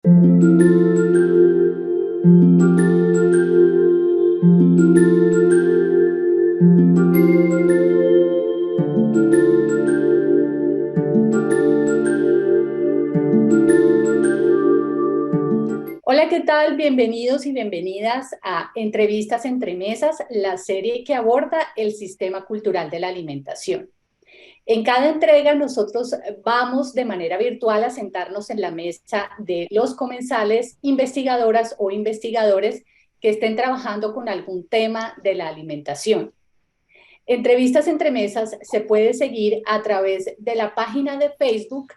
Hola, ¿qué tal? Bienvenidos y bienvenidas a Entrevistas entre Mesas, la serie que aborda el sistema cultural de la alimentación. En cada entrega nosotros vamos de manera virtual a sentarnos en la mesa de los comensales, investigadoras o investigadores que estén trabajando con algún tema de la alimentación. Entrevistas entre Mesas se puede seguir a través de la página de Facebook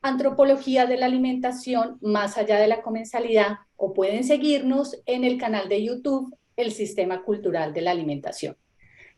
Antropología de la Alimentación más allá de la comensalidad, o pueden seguirnos en el canal de YouTube El Sistema Cultural de la Alimentación.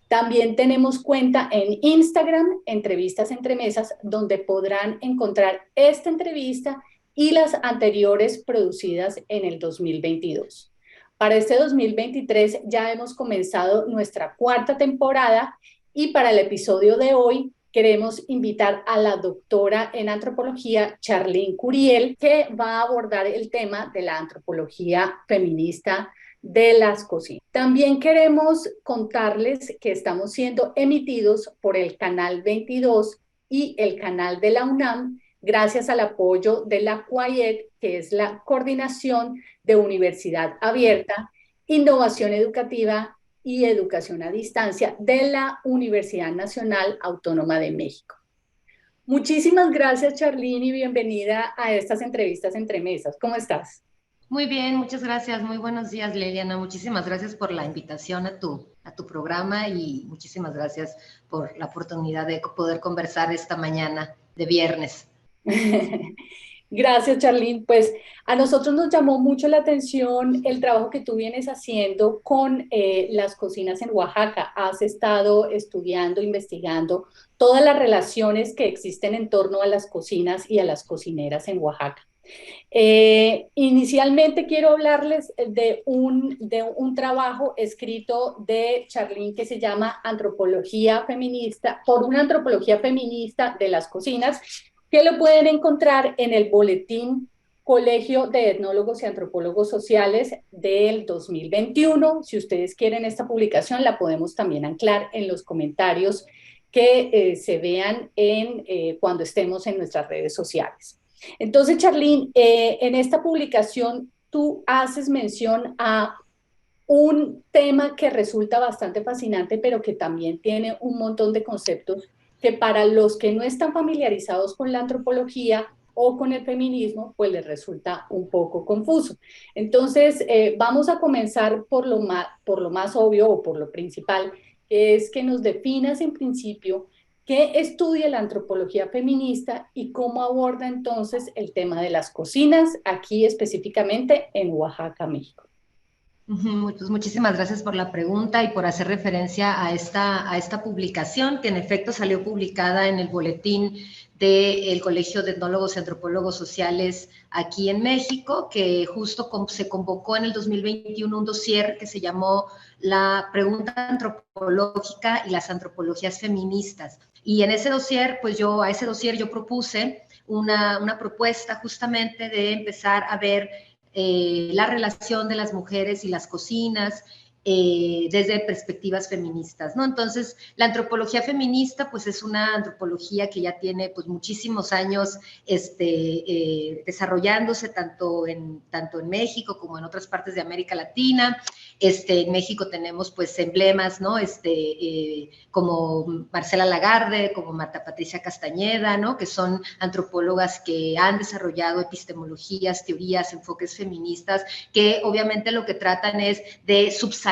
También tenemos cuenta en Instagram, Entrevistas entre Mesas, donde podrán encontrar esta entrevista y las anteriores producidas en el 2022. Para este 2023 ya hemos comenzado nuestra cuarta temporada y para el episodio de hoy queremos invitar a la doctora en antropología, Charlene Curiel, que va a abordar el tema de la antropología feminista de las cocinas. También queremos contarles que estamos siendo emitidos por el canal 22 y el canal de la UNAM, gracias al apoyo de la CUAED, que es la Coordinación de Universidad Abierta, Innovación Educativa y Educación a Distancia de la Universidad Nacional Autónoma de México. Muchísimas gracias, Charlene, y bienvenida a estas entrevistas entre mesas. ¿Cómo estás? Muy bien, muchas gracias. Muy buenos días, Liliana. Muchísimas gracias por la invitación a tu programa y muchísimas gracias por la oportunidad de poder conversar esta mañana de viernes. Gracias, Charlene. Pues a nosotros nos llamó mucho la atención el trabajo que tú vienes haciendo con las cocinas en Oaxaca. Has estado estudiando, investigando todas las relaciones que existen en torno a las cocinas y a las cocineras en Oaxaca. Inicialmente quiero hablarles de un trabajo escrito de Charlene que se llama Antropología Feminista, por una antropología feminista de las cocinas, que lo pueden encontrar en el boletín Colegio de Etnólogos y Antropólogos Sociales del 2021. Si ustedes quieren esta publicación, la podemos también anclar en los comentarios que se vean cuando estemos en nuestras redes sociales. Entonces, Charlene, en esta publicación tú haces mención a un tema que resulta bastante fascinante, pero que también tiene un montón de conceptos que para los que no están familiarizados con la antropología o con el feminismo, pues les resulta un poco confuso. Entonces, vamos a comenzar por lo más obvio o por lo principal, que es que nos definas en principio qué estudia la antropología feminista y cómo aborda entonces el tema de las cocinas, aquí específicamente en Oaxaca, México. Pues muchísimas gracias por la pregunta y por hacer referencia a esta publicación, que en efecto salió publicada en el boletín del Colegio de Etnólogos y Antropólogos Sociales aquí en México, que justo se convocó en el 2021 un dossier que se llamó La Pregunta Antropológica y las Antropologías Feministas. Y en ese dossier, pues a ese dossier yo propuse una propuesta justamente de empezar a ver la relación de las mujeres y las cocinas desde perspectivas feministas, ¿no? Entonces, la antropología feminista, pues es una antropología que ya tiene pues muchísimos años desarrollándose tanto en México como en otras partes de América Latina. En México tenemos pues emblemas, ¿no? Como Marcela Lagarde, como Marta Patricia Castañeda, ¿no? Que son antropólogas que han desarrollado epistemologías, teorías, enfoques feministas, que obviamente lo que tratan es de subsanar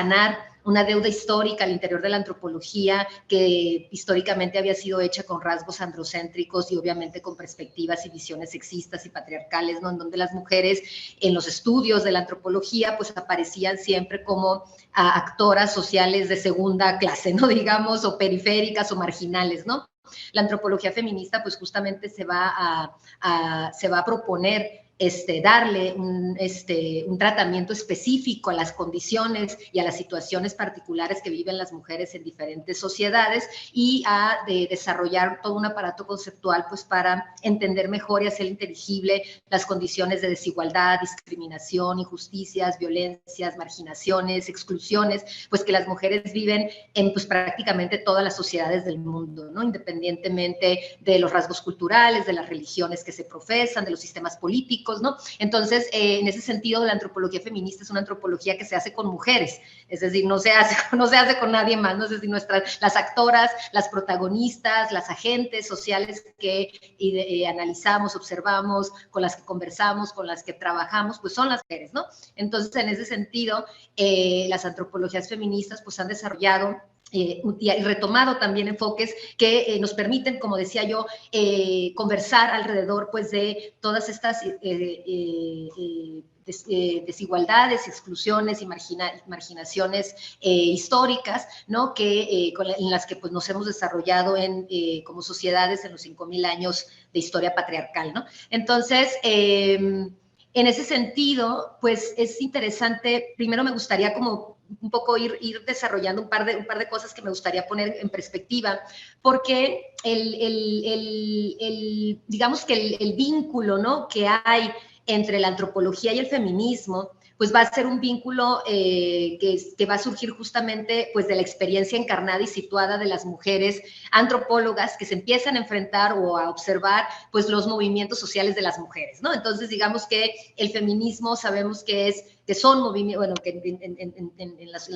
una deuda histórica al interior de la antropología que históricamente había sido hecha con rasgos androcéntricos y obviamente con perspectivas y visiones sexistas y patriarcales, ¿no? En donde las mujeres en los estudios de la antropología pues aparecían siempre como actoras sociales de segunda clase, ¿no? Digamos, o periféricas o marginales, ¿no? La antropología feminista pues justamente se va a proponer darle un tratamiento específico a las condiciones y a las situaciones particulares que viven las mujeres en diferentes sociedades y a desarrollar todo un aparato conceptual pues para entender mejor y hacer inteligible las condiciones de desigualdad, discriminación, injusticias, violencias, marginaciones, exclusiones, pues que las mujeres viven en pues prácticamente todas las sociedades del mundo, ¿no? Independientemente de los rasgos culturales, de las religiones que se profesan, de los sistemas políticos, ¿no? Entonces, en ese sentido, la antropología feminista es una antropología que se hace con mujeres, es decir, no se hace con nadie más, ¿no? Es decir, las actoras, las protagonistas, las agentes sociales que analizamos, observamos, con las que conversamos, con las que trabajamos, pues son las mujeres, ¿no? Entonces, en ese sentido, las antropologías feministas pues han desarrollado y retomado también enfoques que nos permiten, como decía yo, conversar alrededor pues de todas estas desigualdades, exclusiones y marginaciones históricas, ¿no? En las que pues, nos hemos desarrollado como sociedades en los 5,000 años de historia patriarcal, ¿no? Entonces, en ese sentido, pues es interesante, primero me gustaría como un poco ir desarrollando un par de cosas que me gustaría poner en perspectiva, porque digamos que el vínculo, ¿no?, que hay entre la antropología y el feminismo, pues va a ser un vínculo que va a surgir justamente pues de la experiencia encarnada y situada de las mujeres antropólogas que se empiezan a enfrentar o a observar pues los movimientos sociales de las mujeres, ¿no? Entonces digamos que el feminismo sabemos que son movimientos, bueno, que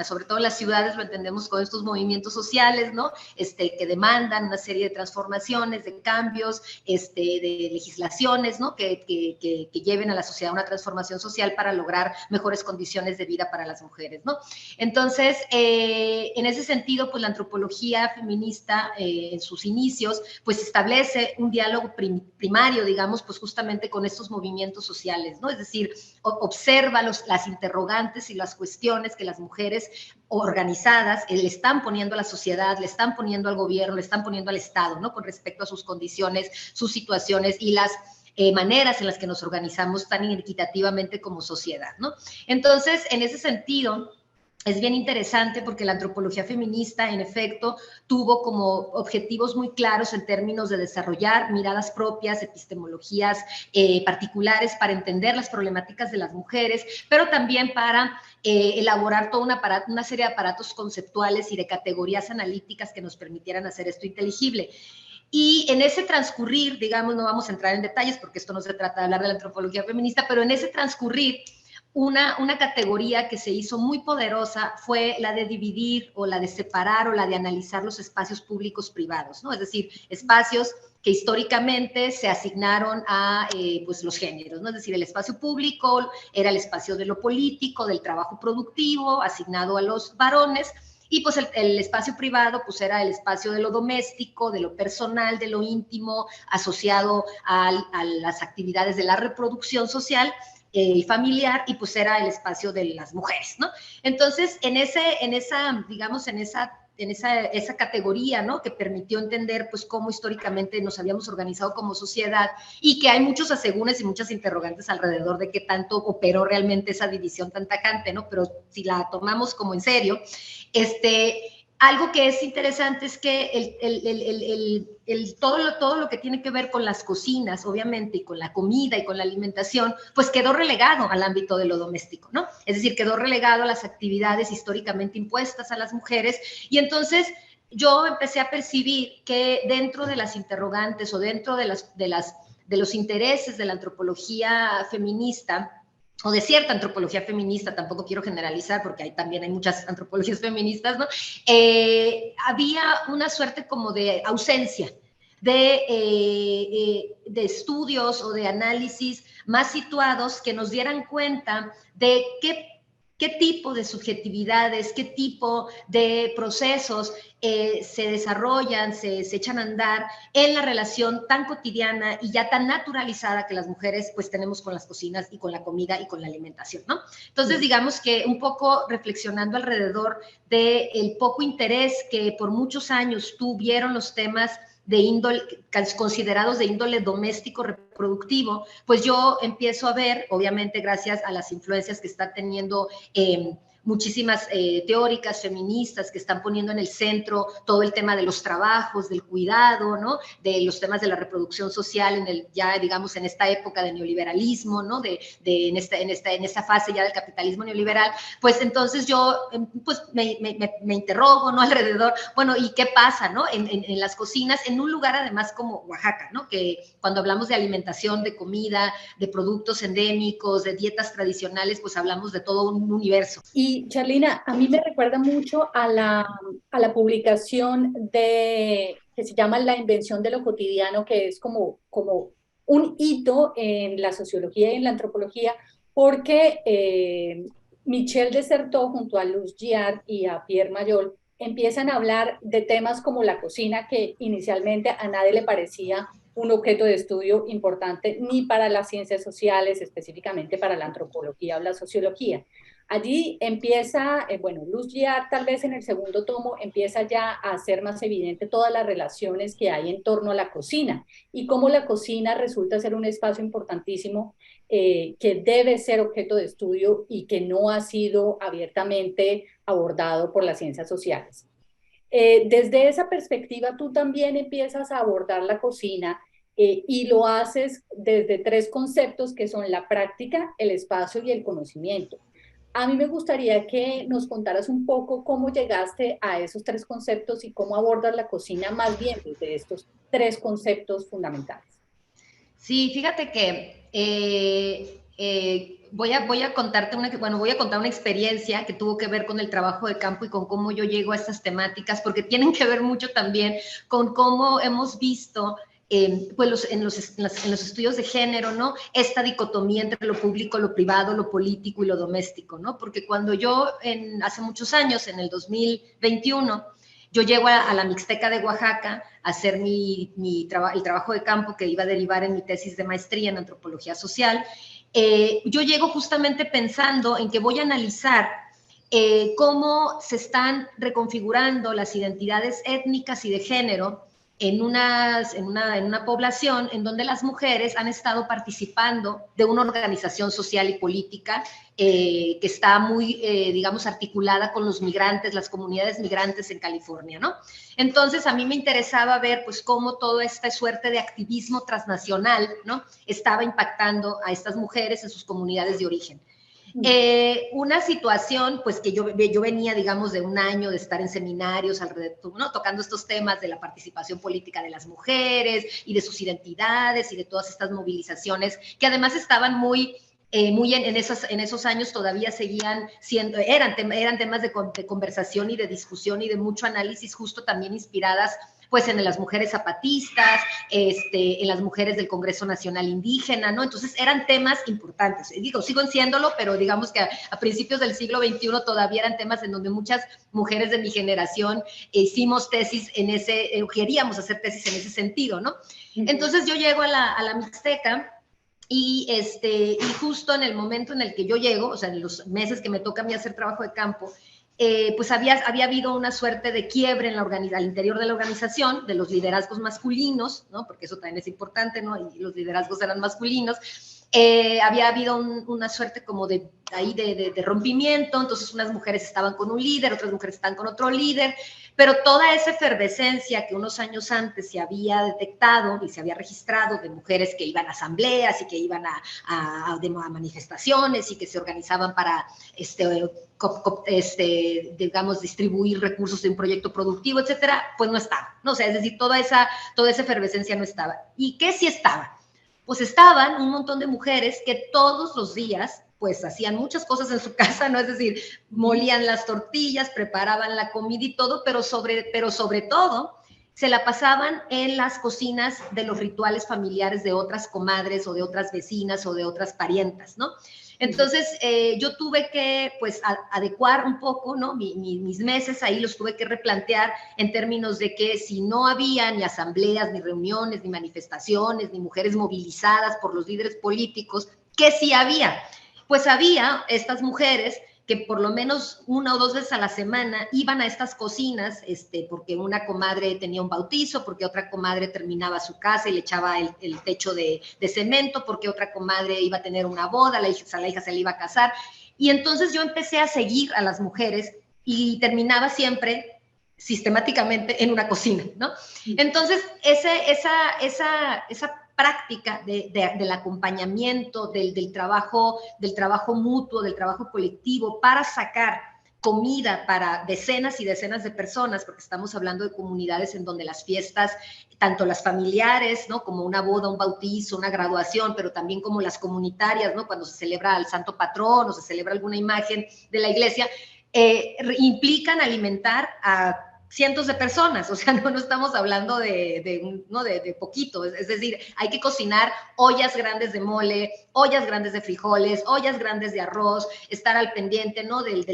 sobre todo en las ciudades lo entendemos con estos movimientos sociales, ¿no? Que demandan una serie de transformaciones, de cambios, de legislaciones, ¿no? Que lleven a la sociedad una transformación social para lograr mejores condiciones de vida para las mujeres, ¿no? Entonces, en ese sentido, pues la antropología feminista en sus inicios, pues establece un diálogo primario, digamos, pues justamente con estos movimientos sociales, ¿no? Es decir, observa las interrogantes y las cuestiones que las mujeres organizadas le están poniendo a la sociedad, le están poniendo al gobierno, le están poniendo al Estado, ¿no? Con respecto a sus condiciones, sus situaciones y las maneras en las que nos organizamos tan inequitativamente como sociedad, ¿no? Entonces, en ese sentido, es bien interesante porque la antropología feminista, en efecto, tuvo como objetivos muy claros en términos de desarrollar miradas propias, epistemologías particulares para entender las problemáticas de las mujeres, pero también para elaborar toda una serie de aparatos conceptuales y de categorías analíticas que nos permitieran hacer esto inteligible. Y en ese transcurrir, digamos, no vamos a entrar en detalles porque esto no se trata de hablar de la antropología feminista, pero en ese transcurrir, una categoría que se hizo muy poderosa fue la de dividir o la de separar o la de analizar los espacios públicos privados, ¿no? Es decir, espacios que históricamente se asignaron a pues los géneros, ¿no? Es decir, el espacio público era el espacio de lo político, del trabajo productivo, asignado a los varones, y pues el espacio privado pues era el espacio de lo doméstico, de lo personal, de lo íntimo, asociado a las actividades de la reproducción social y familiar, y pues era el espacio de las mujeres, ¿no? Entonces, en esa categoría, ¿no?, que permitió entender pues cómo históricamente nos habíamos organizado como sociedad y que hay muchos asegúnes y muchas interrogantes alrededor de qué tanto operó realmente esa división tan tajante, ¿no? Pero si la tomamos como en serio, algo que es interesante es que todo lo que tiene que ver con las cocinas, obviamente, y con la comida y con la alimentación, pues quedó relegado al ámbito de lo doméstico, ¿no? Es decir, quedó relegado a las actividades históricamente impuestas a las mujeres, y entonces yo empecé a percibir que dentro de las interrogantes o dentro de los intereses de la antropología feminista, o de cierta antropología feminista, tampoco quiero generalizar porque también hay muchas antropologías feministas, ¿no? Había una suerte como de ausencia de estudios o de análisis más situados que nos dieran cuenta de qué tipo de subjetividades, qué tipo de procesos se desarrollan, se echan a andar en la relación tan cotidiana y ya tan naturalizada que las mujeres pues tenemos con las cocinas y con la comida y con la alimentación, ¿no? Entonces, digamos que un poco reflexionando alrededor del poco interés que por muchos años tuvieron los temas considerados de índole doméstico reproductivo, pues yo empiezo a ver, obviamente gracias a las influencias que está teniendo muchísimas teóricas feministas que están poniendo en el centro todo el tema de los trabajos, del cuidado, ¿no? De los temas de la reproducción social, ya digamos en esta época de neoliberalismo, ¿no? En esta fase ya del capitalismo neoliberal, pues entonces yo pues me interrogo, ¿no? Alrededor, bueno, ¿y qué pasa, ¿no? En las cocinas, en un lugar además como Oaxaca, ¿no? Que cuando hablamos de alimentación, de comida, de productos endémicos, de dietas tradicionales, pues hablamos de todo un universo. Y Charlina, a mí me recuerda mucho a la publicación que se llama La invención de lo cotidiano, que es como un hito en la sociología y en la antropología, porque Michel Desertot junto a Luz Giard y a Pierre Mayol empiezan a hablar de temas como la cocina, que inicialmente a nadie le parecía un objeto de estudio importante, ni para las ciencias sociales, específicamente para la antropología o la sociología. Allí empieza, bueno, Luz Giard tal vez en el segundo tomo empieza ya a hacer más evidente todas las relaciones que hay en torno a la cocina y cómo la cocina resulta ser un espacio importantísimo que debe ser objeto de estudio y que no ha sido abiertamente abordado por las ciencias sociales. Desde esa perspectiva, tú también empiezas a abordar la cocina y lo haces desde tres conceptos que son la práctica, el espacio y el conocimiento. A mí me gustaría que nos contaras un poco cómo llegaste a esos tres conceptos y cómo abordas la cocina más bien desde estos tres conceptos fundamentales. Sí, fíjate que voy a contarte voy a contar una experiencia que tuvo que ver con el trabajo de campo y con cómo yo llego a estas temáticas, porque tienen que ver mucho también con cómo hemos visto pues en los estudios de género, ¿no? Esta dicotomía entre lo público, lo privado, lo político y lo doméstico, ¿no? Porque cuando yo, hace muchos años, en el 2021, yo llego a la Mixteca de Oaxaca a hacer el trabajo de campo que iba a derivar en mi tesis de maestría en antropología social. Yo llego justamente pensando en que voy a analizar cómo se están reconfigurando las identidades étnicas y de género en una población en donde las mujeres han estado participando de una organización social y política que está muy, digamos, articulada con los migrantes, las comunidades migrantes en California, ¿no? Entonces, a mí me interesaba ver, pues, cómo toda esta suerte de activismo transnacional, ¿no? Estaba impactando a estas mujeres en sus comunidades de origen. Una situación, pues que yo venía, digamos, de un año de estar en seminarios alrededor, ¿no? Tocando estos temas de la participación política de las mujeres y de sus identidades y de todas estas movilizaciones que además estaban muy en esos años todavía seguían siendo, eran temas de conversación y de discusión y de mucho análisis, justo también inspiradas pues en las mujeres zapatistas, en las mujeres del Congreso Nacional Indígena, ¿no? Entonces eran temas importantes. Digo, siguen siéndolo, pero digamos que a principios del siglo XXI todavía eran temas en donde muchas mujeres de mi generación hicimos tesis queríamos hacer tesis en ese sentido, ¿no? Entonces yo llego a la Mixteca y justo en el momento en el que yo llego, o sea, en los meses que me toca a mí hacer trabajo de campo, pues había habido una suerte de quiebre al interior de la organización, de los liderazgos masculinos, ¿no? Porque eso también es importante, ¿no? Y los liderazgos eran masculinos. Había habido una suerte como de rompimiento, entonces unas mujeres estaban con un líder, otras mujeres estaban con otro líder, pero toda esa efervescencia que unos años antes se había detectado y se había registrado de mujeres que iban a asambleas y que iban a manifestaciones y que se organizaban para digamos, distribuir recursos de un proyecto productivo, etcétera, pues no estaba, ¿no? O sea, es decir, toda esa efervescencia no estaba. ¿Y qué sí estaba? Pues estaban un montón de mujeres que todos los días pues hacían muchas cosas en su casa, ¿no? Es decir, molían las tortillas, preparaban la comida y todo, pero sobre todo se la pasaban en las cocinas de los rituales familiares de otras comadres o de otras vecinas o de otras parientas, ¿no? Entonces, yo tuve que, pues, adecuar un poco, ¿no? Mis meses ahí los tuve que replantear en términos de que si no había ni asambleas, ni reuniones, ni manifestaciones, ni mujeres movilizadas por los líderes políticos, ¿qué sí había? Pues había estas mujeres que por lo menos 1 o 2 veces a la semana iban a estas cocinas, porque una comadre tenía un bautizo, porque otra comadre terminaba su casa y le echaba el techo de cemento, porque otra comadre iba a tener una boda, la hija se le iba a casar. Y entonces yo empecé a seguir a las mujeres y terminaba siempre sistemáticamente en una cocina, ¿no? Entonces, esa práctica del acompañamiento, del trabajo mutuo, del trabajo colectivo para sacar comida para decenas y decenas de personas, porque estamos hablando de comunidades en donde las fiestas, tanto las familiares, ¿no? Como una boda, un bautizo, una graduación, pero también como las comunitarias, ¿no? Cuando se celebra al santo patrón o se celebra alguna imagen de la iglesia, implican alimentar a cientos de personas, o sea, no estamos hablando de poquito, es decir, hay que cocinar ollas grandes de mole, ollas grandes de frijoles, ollas grandes de arroz, estar al pendiente, ¿no? De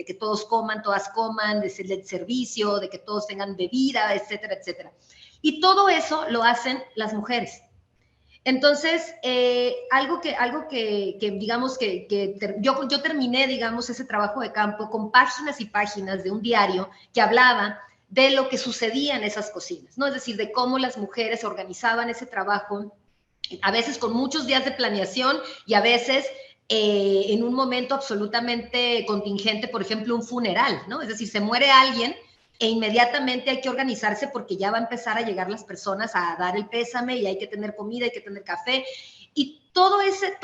que todos coman, todas coman, del servicio, de que todos tengan bebida, etcétera, etcétera. Y todo eso lo hacen las mujeres. Entonces, algo que digamos yo terminé, digamos, ese trabajo de campo con páginas y páginas de un diario que hablaba de lo que sucedía en esas cocinas, ¿no? Es decir, de cómo las mujeres organizaban ese trabajo, a veces con muchos días de planeación y a veces en un momento absolutamente contingente, por ejemplo, un funeral, ¿no? Es decir, se muere alguien e inmediatamente hay que organizarse porque ya va a empezar a llegar las personas a dar el pésame y hay que tener comida, hay que tener café. Y todo ese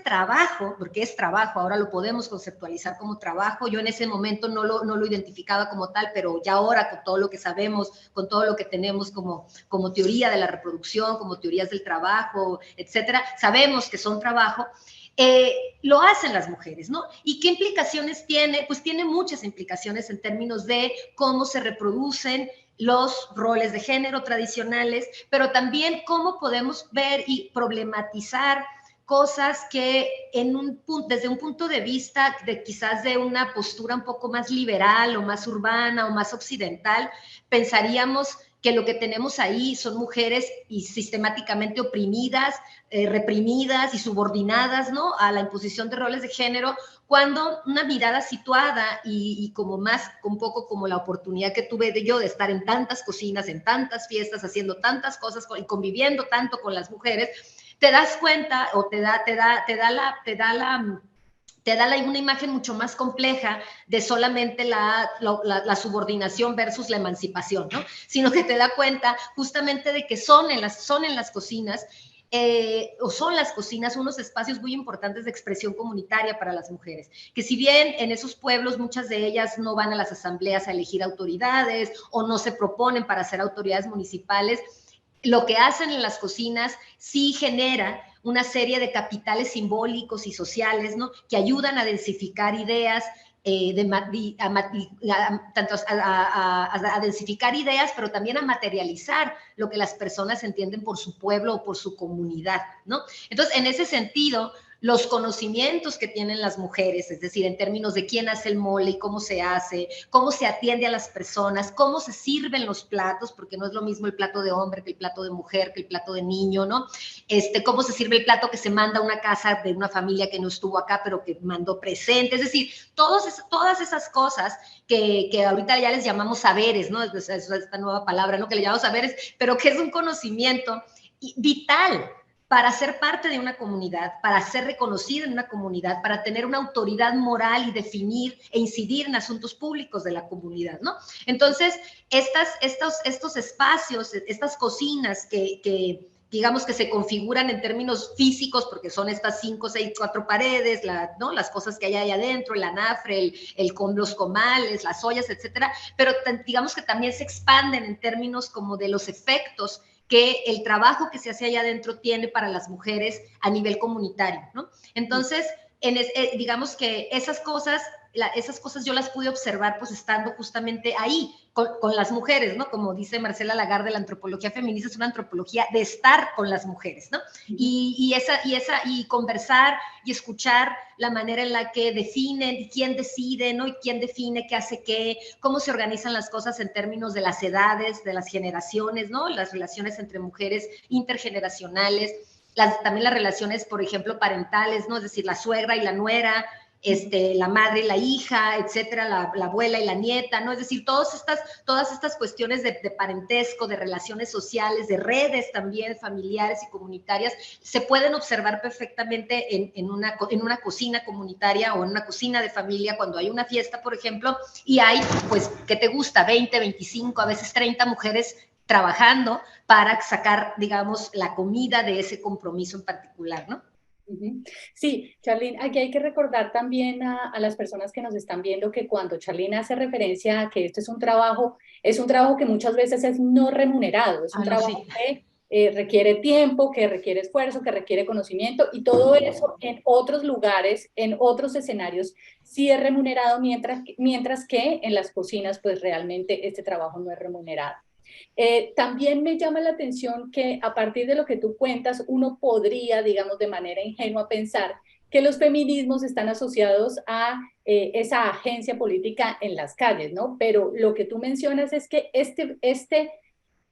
trabajo, porque es trabajo, ahora lo podemos conceptualizar como trabajo, yo en ese momento no lo identificaba como tal, pero ya ahora con todo lo que sabemos, con todo lo que tenemos como teoría de la reproducción, como teorías del trabajo, etcétera, sabemos que son trabajo. Lo hacen las mujeres, ¿no? ¿Y qué implicaciones tiene? Pues tiene muchas implicaciones en términos de cómo se reproducen los roles de género tradicionales, pero también cómo podemos ver y problematizar cosas que desde un punto de vista de quizás de una postura un poco más liberal o más urbana o más occidental, pensaríamos que lo que tenemos ahí son mujeres y sistemáticamente oprimidas, reprimidas y subordinadas, ¿no? A la imposición de roles de género, cuando una mirada situada y como más, un poco como la oportunidad que tuve yo de estar en tantas cocinas, en tantas fiestas, haciendo tantas cosas y conviviendo tanto con las mujeres, te das cuenta o te da una imagen mucho más compleja de solamente la subordinación versus la emancipación, ¿no? Sino que te da cuenta justamente de que son en las cocinas o son las cocinas unos espacios muy importantes de expresión comunitaria para las mujeres, que si bien en esos pueblos muchas de ellas no van a las asambleas a elegir autoridades o no se proponen para ser autoridades municipales, lo que hacen en las cocinas sí genera una serie de capitales simbólicos y sociales, ¿no? Que ayudan a densificar ideas, a densificar ideas, pero también a materializar lo que las personas entienden por su pueblo o por su comunidad, ¿no? Entonces, en ese sentido, los conocimientos que tienen las mujeres, es decir, en términos de quién hace el mole y cómo se hace, cómo se atiende a las personas, cómo se sirven los platos, porque no es lo mismo el plato de hombre que el plato de mujer, que el plato de niño, ¿no? Cómo se sirve el plato que se manda a una casa de una familia que no estuvo acá, pero que mandó presente, es decir, todas esas cosas que ahorita ya les llamamos saberes, ¿no? Es esta nueva palabra, ¿no? Que le llamamos saberes, pero que es un conocimiento vital para ser parte de una comunidad, para ser reconocida en una comunidad, para tener una autoridad moral y definir e incidir en asuntos públicos de la comunidad, ¿no? Entonces, estos espacios, estas cocinas que digamos que se configuran en términos físicos, porque son estas 5, 6, 4 paredes, ¿no? Las cosas que hay ahí adentro, el anafre, los comales, las ollas, etcétera, pero digamos que también se expanden en términos como de los efectos que el trabajo que se hace allá adentro tiene para las mujeres a nivel comunitario, ¿no? Entonces, digamos que esas cosas yo las pude observar pues estando justamente ahí con las mujeres, ¿no? Como dice Marcela Lagarde, la antropología feminista es una antropología de estar con las mujeres, ¿no? Y conversar y escuchar la manera en la que definen, quién decide, ¿no? Y quién define qué hace qué, cómo se organizan las cosas en términos de las edades, de las generaciones, ¿no? Las relaciones entre mujeres intergeneracionales, también las relaciones, por ejemplo, parentales, ¿no? Es decir, la suegra y la nuera, la madre y la hija, etcétera, la abuela y la nieta, ¿no? Es decir, todas estas cuestiones de parentesco, de relaciones sociales, de redes también familiares y comunitarias, se pueden observar perfectamente en una cocina comunitaria o en una cocina de familia cuando hay una fiesta, por ejemplo, y hay, pues, ¿qué te gusta? 20, 25, a veces 30 mujeres trabajando para sacar, digamos, la comida de ese compromiso en particular, ¿no? Sí, Charlene, aquí hay que recordar también a las personas que nos están viendo que cuando Charlene hace referencia a que esto es un trabajo que muchas veces es no remunerado, es un No, sí. trabajo que requiere tiempo, que requiere esfuerzo, que requiere conocimiento y todo eso en otros lugares, en otros escenarios, sí es remunerado, mientras que en las cocinas pues realmente este trabajo no es remunerado. También me llama la atención que a partir de lo que tú cuentas, uno podría, digamos, de manera ingenua pensar que los feminismos están asociados a esa agencia política en las calles, ¿no? Pero lo que tú mencionas es que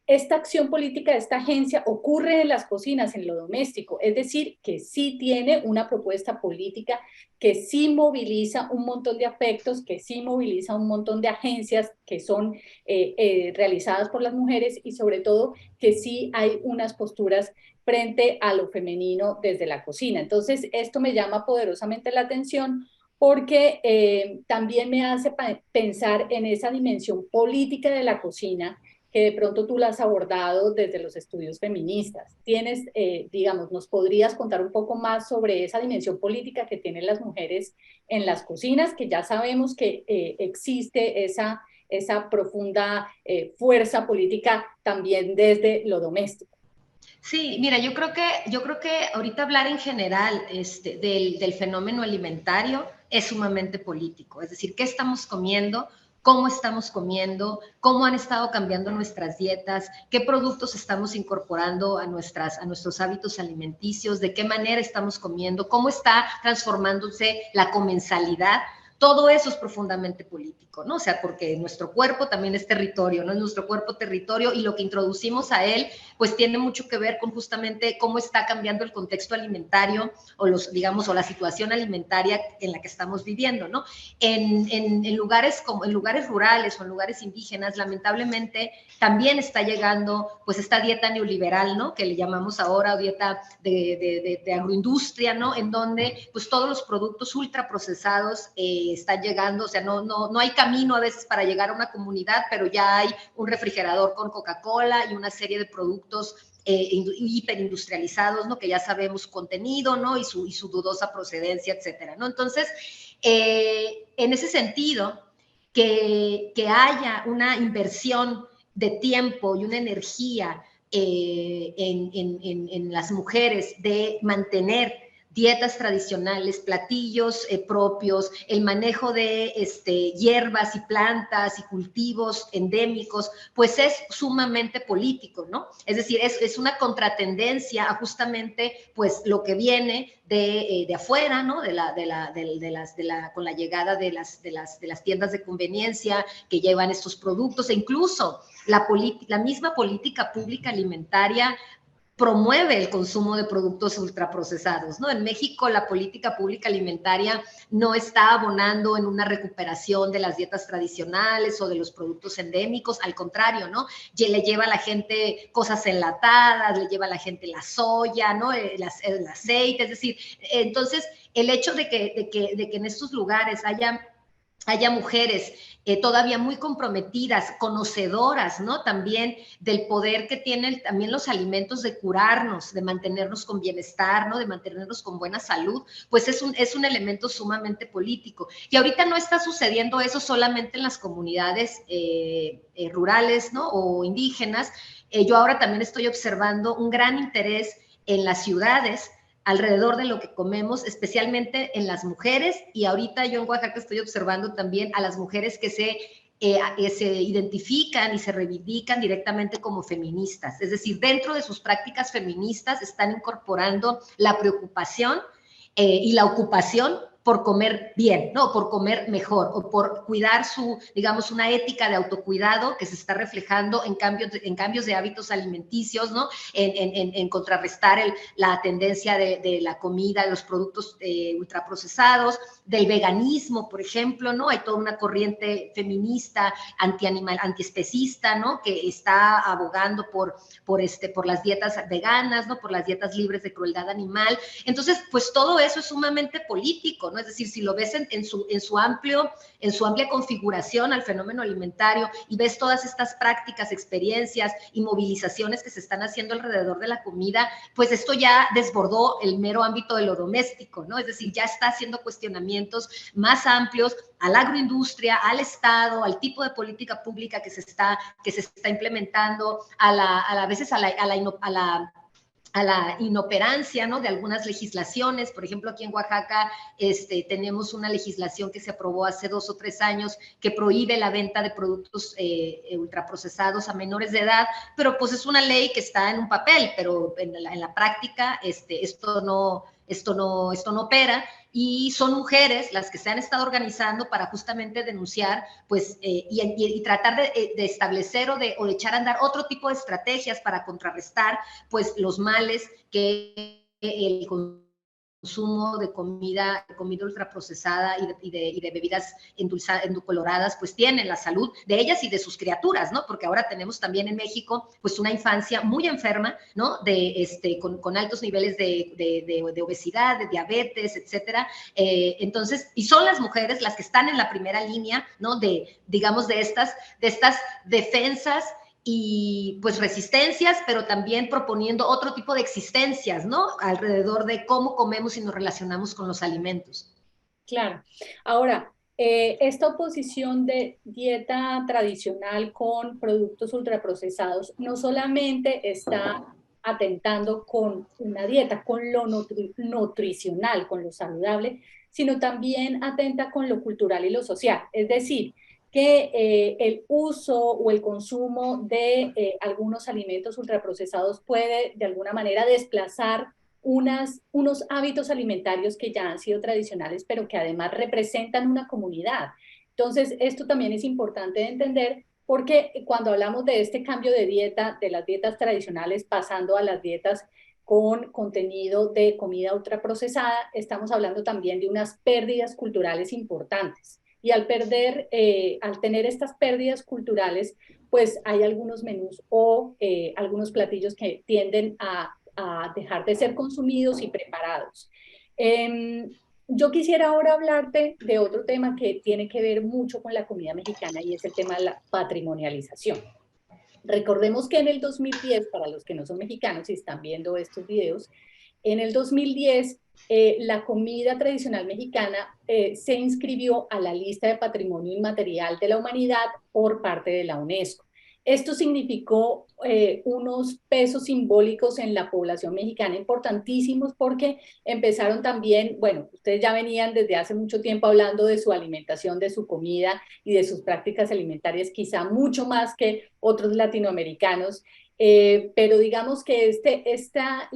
esta acción política, esta agencia ocurre en las cocinas, en lo doméstico, es decir, que sí tiene una propuesta política, que sí moviliza un montón de afectos, que sí moviliza un montón de agencias que son realizadas por las mujeres y sobre todo que sí hay unas posturas frente a lo femenino desde la cocina. Entonces, esto me llama poderosamente la atención porque también me hace pensar en esa dimensión política de la cocina que de pronto tú la has abordado desde los estudios feministas. Tienes, digamos, ¿nos podrías contar un poco más sobre esa dimensión política que tienen las mujeres en las cocinas, que ya sabemos que existe esa profunda fuerza política también desde lo doméstico? Sí, mira, yo creo que ahorita hablar en general del fenómeno alimentario es sumamente político. Es decir, ¿qué estamos comiendo? ¿Cómo estamos comiendo? ¿Cómo han estado cambiando nuestras dietas? ¿Qué productos estamos incorporando a nuestros hábitos alimenticios? ¿De qué manera estamos comiendo? ¿Cómo está transformándose la comensalidad? Todo eso es profundamente político, ¿no? O sea, porque nuestro cuerpo también es territorio, ¿no? Es nuestro cuerpo territorio y lo que introducimos a él, pues tiene mucho que ver con justamente cómo está cambiando el contexto alimentario o digamos, o la situación alimentaria en la que estamos viviendo, ¿no? En lugares rurales o en lugares indígenas, lamentablemente, también está llegando, pues, esta dieta neoliberal, ¿no? Que le llamamos ahora dieta de agroindustria, ¿no? En donde, pues, todos los productos ultraprocesados están llegando, o sea, no hay camino a veces para llegar a una comunidad, pero ya hay un refrigerador con Coca-Cola y una serie de productos hiperindustrializados, ¿no? Que ya sabemos contenido, ¿no? Y su dudosa procedencia, etcétera, ¿no? Entonces, en ese sentido, que haya una inversión de tiempo y una energía en las mujeres de mantener dietas tradicionales, platillos propios, el manejo de hierbas y plantas y cultivos endémicos, pues es sumamente político, ¿no? Es decir, es una contratendencia a justamente pues lo que viene de afuera, ¿no? Con la llegada de las tiendas de conveniencia que llevan estos productos e incluso la misma política pública alimentaria promueve el consumo de productos ultraprocesados, ¿no? En México la política pública alimentaria no está abonando en una recuperación de las dietas tradicionales o de los productos endémicos, al contrario, ¿no? Le lleva a la gente cosas enlatadas, le lleva a la gente la soya, ¿no? El aceite, es decir, entonces el hecho de que en estos lugares haya mujeres todavía muy comprometidas, conocedoras, ¿no? También del poder que tienen también los alimentos de curarnos, de mantenernos con bienestar, ¿no? De mantenernos con buena salud, pues es un elemento sumamente político. Y ahorita no está sucediendo eso solamente en las comunidades rurales, ¿no? O indígenas. Yo ahora también estoy observando un gran interés en las ciudades alrededor de lo que comemos, especialmente en las mujeres, y ahorita yo en Oaxaca estoy observando también a las mujeres que se identifican y se reivindican directamente como feministas, es decir, dentro de sus prácticas feministas están incorporando la preocupación y la ocupación por comer bien, ¿no? Por comer mejor, o por cuidar su, digamos, una ética de autocuidado que se está reflejando en cambios de hábitos alimenticios, ¿no? En contrarrestar la tendencia de la comida, de los productos ultraprocesados, del veganismo, por ejemplo, ¿no? Hay toda una corriente feminista, antiespecista, ¿no? Que está abogando por las dietas veganas, ¿no? Por las dietas libres de crueldad animal. Entonces, pues todo eso es sumamente político, ¿no? Es decir, si lo ves en su amplia configuración al fenómeno alimentario y ves todas estas prácticas, experiencias y movilizaciones que se están haciendo alrededor de la comida, pues esto ya desbordó el mero ámbito de lo doméstico, ¿no? Es decir, ya está haciendo cuestionamientos más amplios a la agroindustria, al Estado, al tipo de política pública que se está implementando, a veces a la inoperancia, ¿no? De algunas legislaciones. Por ejemplo, aquí en Oaxaca tenemos una legislación que se aprobó hace 2 o 3 años que prohíbe la venta de productos ultraprocesados a menores de edad, pero pues es una ley que está en un papel, pero en la práctica esto no opera, y son mujeres las que se han estado organizando para justamente denunciar, pues, y tratar de establecer o de echar a andar otro tipo de estrategias para contrarrestar, pues, los males que el consumo de comida ultraprocesada y de bebidas endulcoloradas, pues tienen la salud de ellas y de sus criaturas, ¿no? Porque ahora tenemos también en México, pues, una infancia muy enferma, ¿no? Con altos niveles de obesidad, de diabetes, etcétera. Entonces, y son las mujeres las que están en la primera línea, ¿no? Digamos, de estas defensas y pues resistencias, pero también proponiendo otro tipo de existencias, ¿no? Alrededor de cómo comemos y nos relacionamos con los alimentos. Claro. Ahora, esta oposición de dieta tradicional con productos ultraprocesados no solamente está atentando con una dieta, con lo nutricional, con lo saludable, sino también atenta con lo cultural y lo social. Es decir, que el uso o el consumo de algunos alimentos ultraprocesados puede de alguna manera desplazar unos hábitos alimentarios que ya han sido tradicionales, pero que además representan una comunidad. Entonces, esto también es importante de entender porque cuando hablamos de este cambio de dieta, de las dietas tradicionales pasando a las dietas con contenido de comida ultraprocesada, estamos hablando también de unas pérdidas culturales importantes. Y al tener estas pérdidas culturales, pues hay algunos menús o algunos platillos que tienden a dejar de ser consumidos y preparados. Yo quisiera ahora hablarte de otro tema que tiene que ver mucho con la comida mexicana y es el tema de la patrimonialización. Recordemos que en el 2010, para los que no son mexicanos y están viendo estos videos, en el 2010 la comida tradicional mexicana se inscribió a la lista de Patrimonio Inmaterial de la Humanidad por parte de la UNESCO. Esto significó unos pesos simbólicos en la población mexicana importantísimos porque empezaron también, bueno, ustedes ya venían desde hace mucho tiempo hablando de su alimentación, de su comida y de sus prácticas alimentarias, quizá mucho más que otros latinoamericanos, pero digamos que esta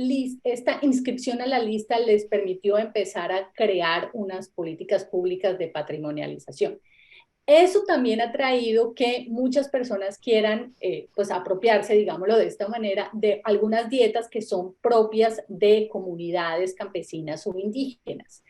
inscripción a la lista les permitió empezar a crear unas políticas públicas de patrimonialización. Eso también ha traído que muchas personas quieran pues apropiarse, digámoslo de esta manera, de algunas dietas que son propias de comunidades campesinas o indígenas.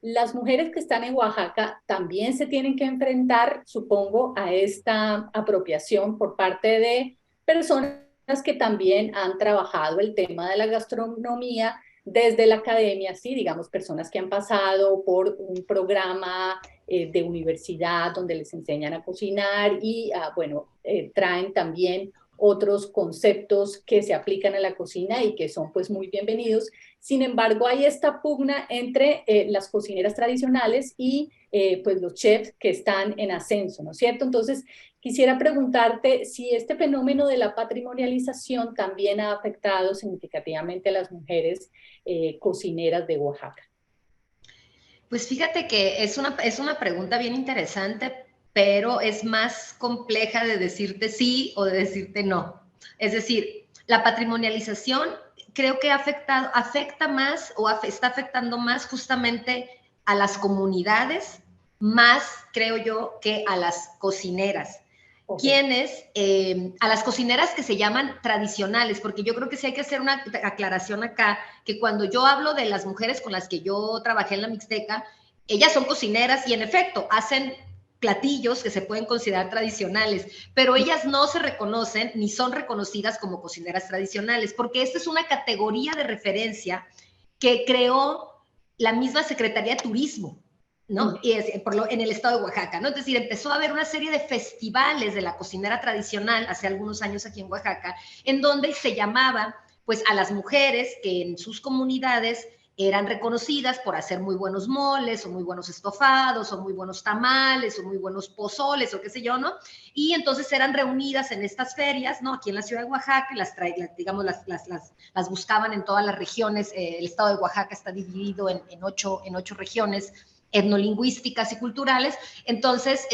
Las mujeres que están en Oaxaca también se tienen que enfrentar, supongo, a esta apropiación por parte de personas que también han trabajado el tema de la gastronomía desde la academia, sí, digamos, personas que han pasado por un programa de universidad donde les enseñan a cocinar y, bueno, traen también otros conceptos que se aplican a la cocina y que son pues muy bienvenidos. Sin embargo, hay esta pugna entre las cocineras tradicionales y pues los chefs que están en ascenso, ¿no es cierto? Entonces, quisiera preguntarte si este fenómeno de la patrimonialización también ha afectado significativamente a las mujeres cocineras de Oaxaca. Pues fíjate que es una pregunta bien interesante, pero es más compleja de decirte sí o de decirte no. Es decir, la patrimonialización creo que afecta más o está afectando más justamente a las comunidades más, creo yo, que a las cocineras. Quienes, a las cocineras que se llaman tradicionales, porque yo creo que sí hay que hacer una aclaración acá, que cuando yo hablo de las mujeres con las que yo trabajé en la Mixteca, ellas son cocineras y en efecto hacen platillos que se pueden considerar tradicionales, pero ellas no se reconocen ni son reconocidas como cocineras tradicionales, porque esta es una categoría de referencia que creó la misma Secretaría de Turismo, ¿no? Y en el estado de Oaxaca, ¿no? Es decir, empezó a haber una serie de festivales de la cocinera tradicional hace algunos años aquí en Oaxaca, en donde se llamaba, pues, a las mujeres que en sus comunidades eran reconocidas por hacer muy buenos moles, o muy buenos estofados, o muy buenos tamales, o muy buenos pozoles, o qué sé yo, ¿no? Y entonces eran reunidas en estas ferias, ¿no? Aquí en la ciudad de Oaxaca, digamos, las buscaban en todas las regiones. El estado de Oaxaca está dividido en ocho regiones etnolingüísticas y culturales. Entonces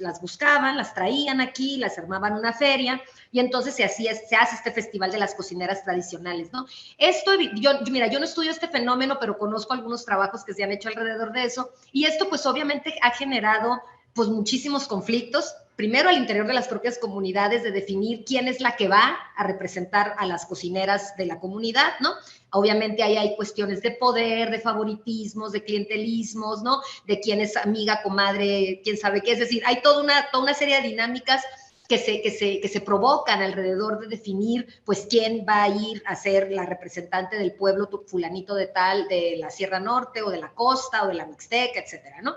las buscaban, las traían aquí, las armaban una feria, y entonces se hace este festival de las cocineras tradicionales, ¿no? Mira, yo no estudio este fenómeno, pero conozco algunos trabajos que se han hecho alrededor de eso, y esto pues obviamente ha generado pues muchísimos conflictos, primero al interior de las propias comunidades, de definir quién es la que va a representar a las cocineras de la comunidad, ¿no? Obviamente ahí hay cuestiones de poder, de favoritismos, de clientelismos, ¿no? De quién es amiga, comadre, quién sabe qué. Es decir, hay toda una serie de dinámicas que se provocan alrededor de definir, pues, quién va a ir a ser la representante del pueblo fulanito de tal, de la Sierra Norte, o de la costa, o de la Mixteca, etcétera, ¿no?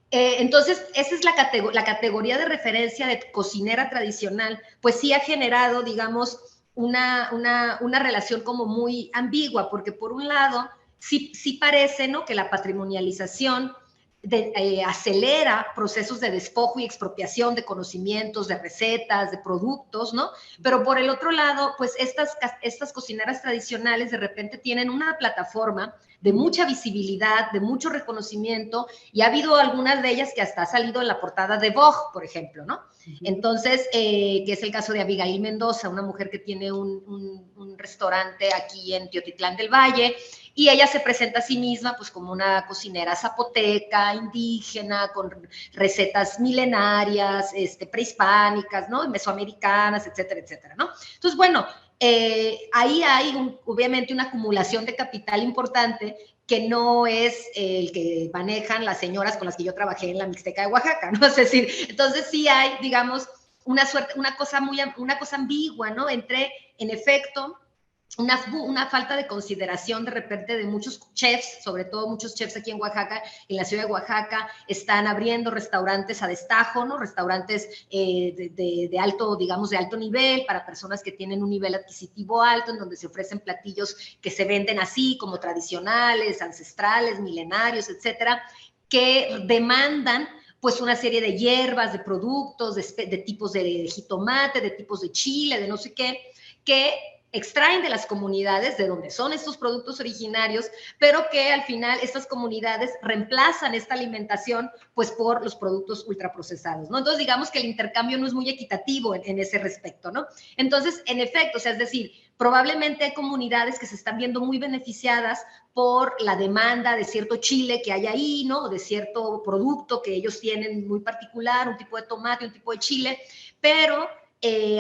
Entonces, esa es la categoría de referencia de cocinera tradicional, pues sí ha generado, digamos, una relación como muy ambigua, porque por un lado, sí parece, ¿no?, que la patrimonialización acelera procesos de despojo y expropiación de conocimientos, de recetas, de productos, ¿no? Pero por el otro lado, pues estas cocineras tradicionales de repente tienen una plataforma de mucha visibilidad, de mucho reconocimiento, y ha habido algunas de ellas que hasta ha salido en la portada de Vogue, por ejemplo, ¿no? Entonces, que es el caso de Abigail Mendoza, una mujer que tiene un restaurante aquí en Teotitlán del Valle, y ella se presenta a sí misma pues como una cocinera zapoteca, indígena, con recetas milenarias, prehispánicas, ¿no?, mesoamericanas, etcétera, etcétera, ¿no? Entonces, bueno, ahí hay obviamente una acumulación de capital importante que no es el que manejan las señoras con las que yo trabajé en la Mixteca de Oaxaca, ¿no? Es decir, entonces sí hay, digamos, una cosa ambigua, ¿no? Entre, en efecto, una falta de consideración de repente de muchos chefs, sobre todo muchos chefs aquí en Oaxaca, en la ciudad de Oaxaca, están abriendo restaurantes a destajo, ¿no? Restaurantes de alto, digamos, de alto nivel, para personas que tienen un nivel adquisitivo alto, en donde se ofrecen platillos que se venden así, como tradicionales, ancestrales, milenarios, etcétera, que demandan pues una serie de hierbas, de productos, de tipos de jitomate, de tipos de chile, de no sé qué, que extraen de las comunidades de donde son estos productos originarios, pero que al final estas comunidades reemplazan esta alimentación pues por los productos ultraprocesados, ¿no? Entonces digamos que el intercambio no es muy equitativo en ese respecto, ¿no? Entonces, en efecto, o sea, es decir, probablemente hay comunidades que se están viendo muy beneficiadas por la demanda de cierto chile que hay ahí, ¿no? De cierto producto que ellos tienen muy particular, un tipo de tomate, un tipo de chile, pero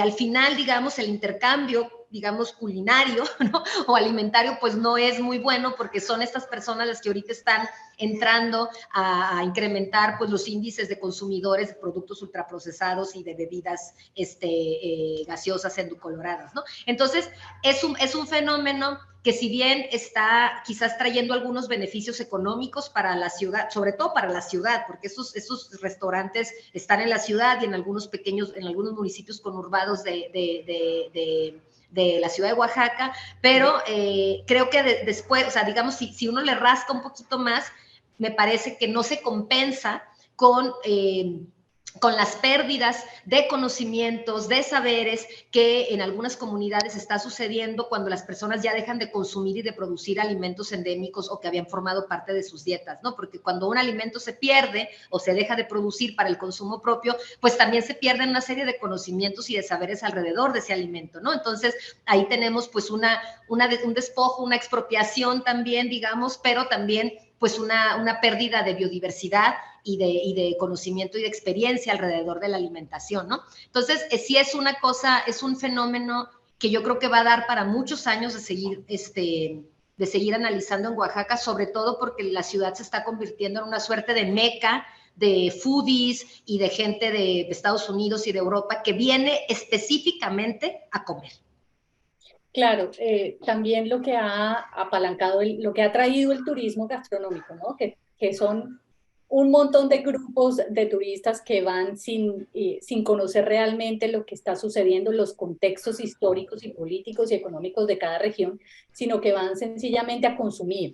al final, digamos, el intercambio, digamos, culinario, ¿no?, o alimentario, pues no es muy bueno, porque son estas personas las que ahorita están entrando a incrementar pues los índices de consumidores de productos ultraprocesados y de bebidas gaseosas endulcoradas, ¿no? Entonces, es un fenómeno que, si bien está quizás trayendo algunos beneficios económicos para la ciudad, sobre todo para la ciudad, porque esos restaurantes están en la ciudad y en algunos municipios conurbados de la ciudad de Oaxaca, pero creo que después, o sea, digamos, si uno le rasca un poquito más, me parece que no se compensa con las pérdidas de conocimientos, de saberes que en algunas comunidades está sucediendo cuando las personas ya dejan de consumir y de producir alimentos endémicos o que habían formado parte de sus dietas, ¿no? Porque cuando un alimento se pierde o se deja de producir para el consumo propio, pues también se pierden una serie de conocimientos y de saberes alrededor de ese alimento, ¿no? Entonces, ahí tenemos pues un despojo, una expropiación también, digamos, pero también pues una pérdida de biodiversidad y de conocimiento y de experiencia alrededor de la alimentación, ¿no? Entonces, sí es una cosa, es un fenómeno que yo creo que va a dar para muchos años de seguir analizando en Oaxaca, sobre todo porque la ciudad se está convirtiendo en una suerte de meca de foodies y de gente de Estados Unidos y de Europa que viene específicamente a comer. Claro, también lo que ha apalancado, lo que ha traído el turismo gastronómico, ¿no? Que son un montón de grupos de turistas que van sin conocer realmente lo que está sucediendo, los contextos históricos y políticos y económicos de cada región, sino que van sencillamente a consumir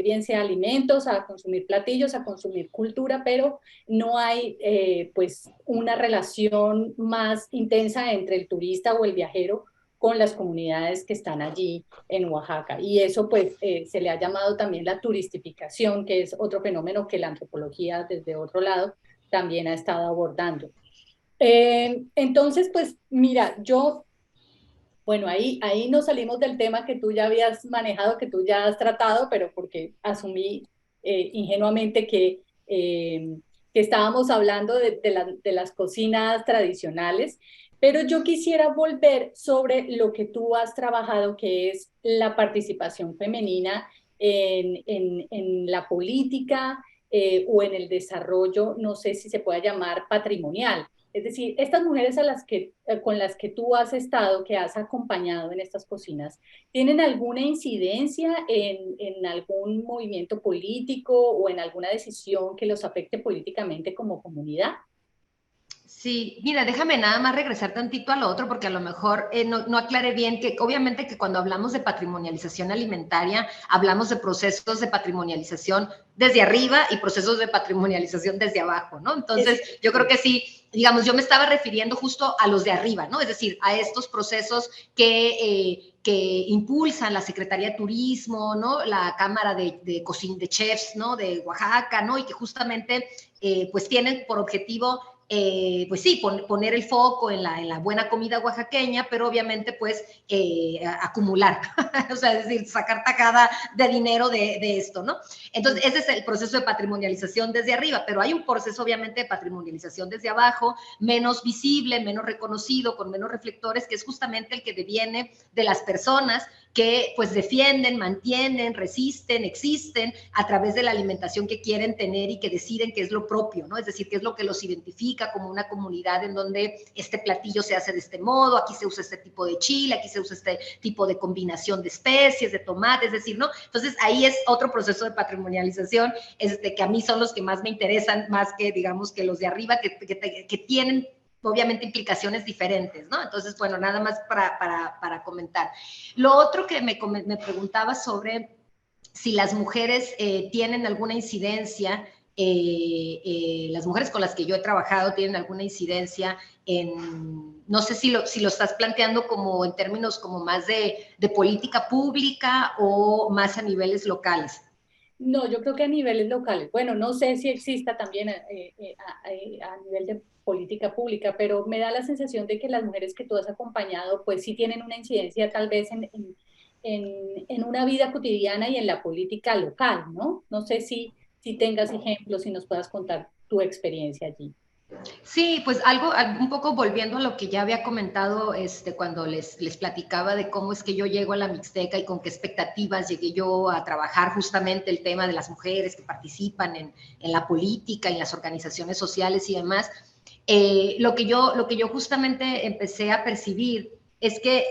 bien sea alimentos, a consumir platillos, a consumir cultura, pero no hay pues una relación más intensa entre el turista o el viajero con las comunidades que están allí en Oaxaca. Y eso pues se le ha llamado también la turistificación, que es otro fenómeno que la antropología desde otro lado también ha estado abordando. Entonces, pues mira, bueno, ahí nos salimos del tema que tú ya habías manejado, que tú ya has tratado, pero porque asumí ingenuamente que estábamos hablando de las cocinas tradicionales, pero yo quisiera volver sobre lo que tú has trabajado, que es la participación femenina en la política o en el desarrollo, no sé si se puede llamar patrimonial. Es decir, estas mujeres con las que tú has estado, que has acompañado en estas cocinas, ¿tienen alguna incidencia en algún movimiento político o en alguna decisión que los afecte políticamente como comunidad? Sí, mira, déjame nada más regresar tantito a lo otro, porque a lo mejor no aclaré bien que obviamente que cuando hablamos de patrimonialización alimentaria, hablamos de procesos de patrimonialización desde arriba y procesos de patrimonialización desde abajo, ¿no? Entonces, yo creo que sí, digamos, yo me estaba refiriendo justo a los de arriba, ¿no? Es decir, a estos procesos que impulsan la Secretaría de Turismo, ¿no? La Cámara de Chefs, ¿no? De Oaxaca, ¿no? Y que justamente, pues tienen por objetivo pues sí, poner el foco en la buena comida oaxaqueña, pero obviamente pues acumular, o sea, es decir, sacar tajada de dinero de esto, ¿no? Entonces, ese es el proceso de patrimonialización desde arriba, pero hay un proceso obviamente de patrimonialización desde abajo, menos visible, menos reconocido, con menos reflectores, que es justamente el que deviene de las personas que pues defienden, mantienen, resisten, existen a través de la alimentación que quieren tener y que deciden que es lo propio, ¿no? Es decir, que es lo que los identifica como una comunidad en donde este platillo se hace de este modo, aquí se usa este tipo de chile, aquí se usa este tipo de combinación de especies, de tomate, es decir, ¿no? Entonces ahí es otro proceso de patrimonialización, que a mí son los que más me interesan, más que digamos que los de arriba, que tienen obviamente implicaciones diferentes, ¿no? Entonces, bueno, nada más para comentar. Lo otro que me preguntaba sobre si las mujeres tienen alguna incidencia, las mujeres con las que yo he trabajado tienen alguna incidencia en, no sé si lo estás planteando como en términos como más de política pública o más a niveles locales. No, yo creo que a niveles locales. Bueno, no sé si exista también a nivel de política pública, pero me da la sensación de que las mujeres que tú has acompañado, pues sí tienen una incidencia tal vez en una vida cotidiana y en la política local, ¿no? No sé si tengas ejemplos, si nos puedas contar tu experiencia allí. Sí, pues algo, un poco volviendo a lo que ya había comentado cuando les platicaba de cómo es que yo llego a la Mixteca y con qué expectativas llegué yo a trabajar justamente el tema de las mujeres que participan en la política, en las organizaciones sociales y demás. Lo que yo justamente empecé a percibir es que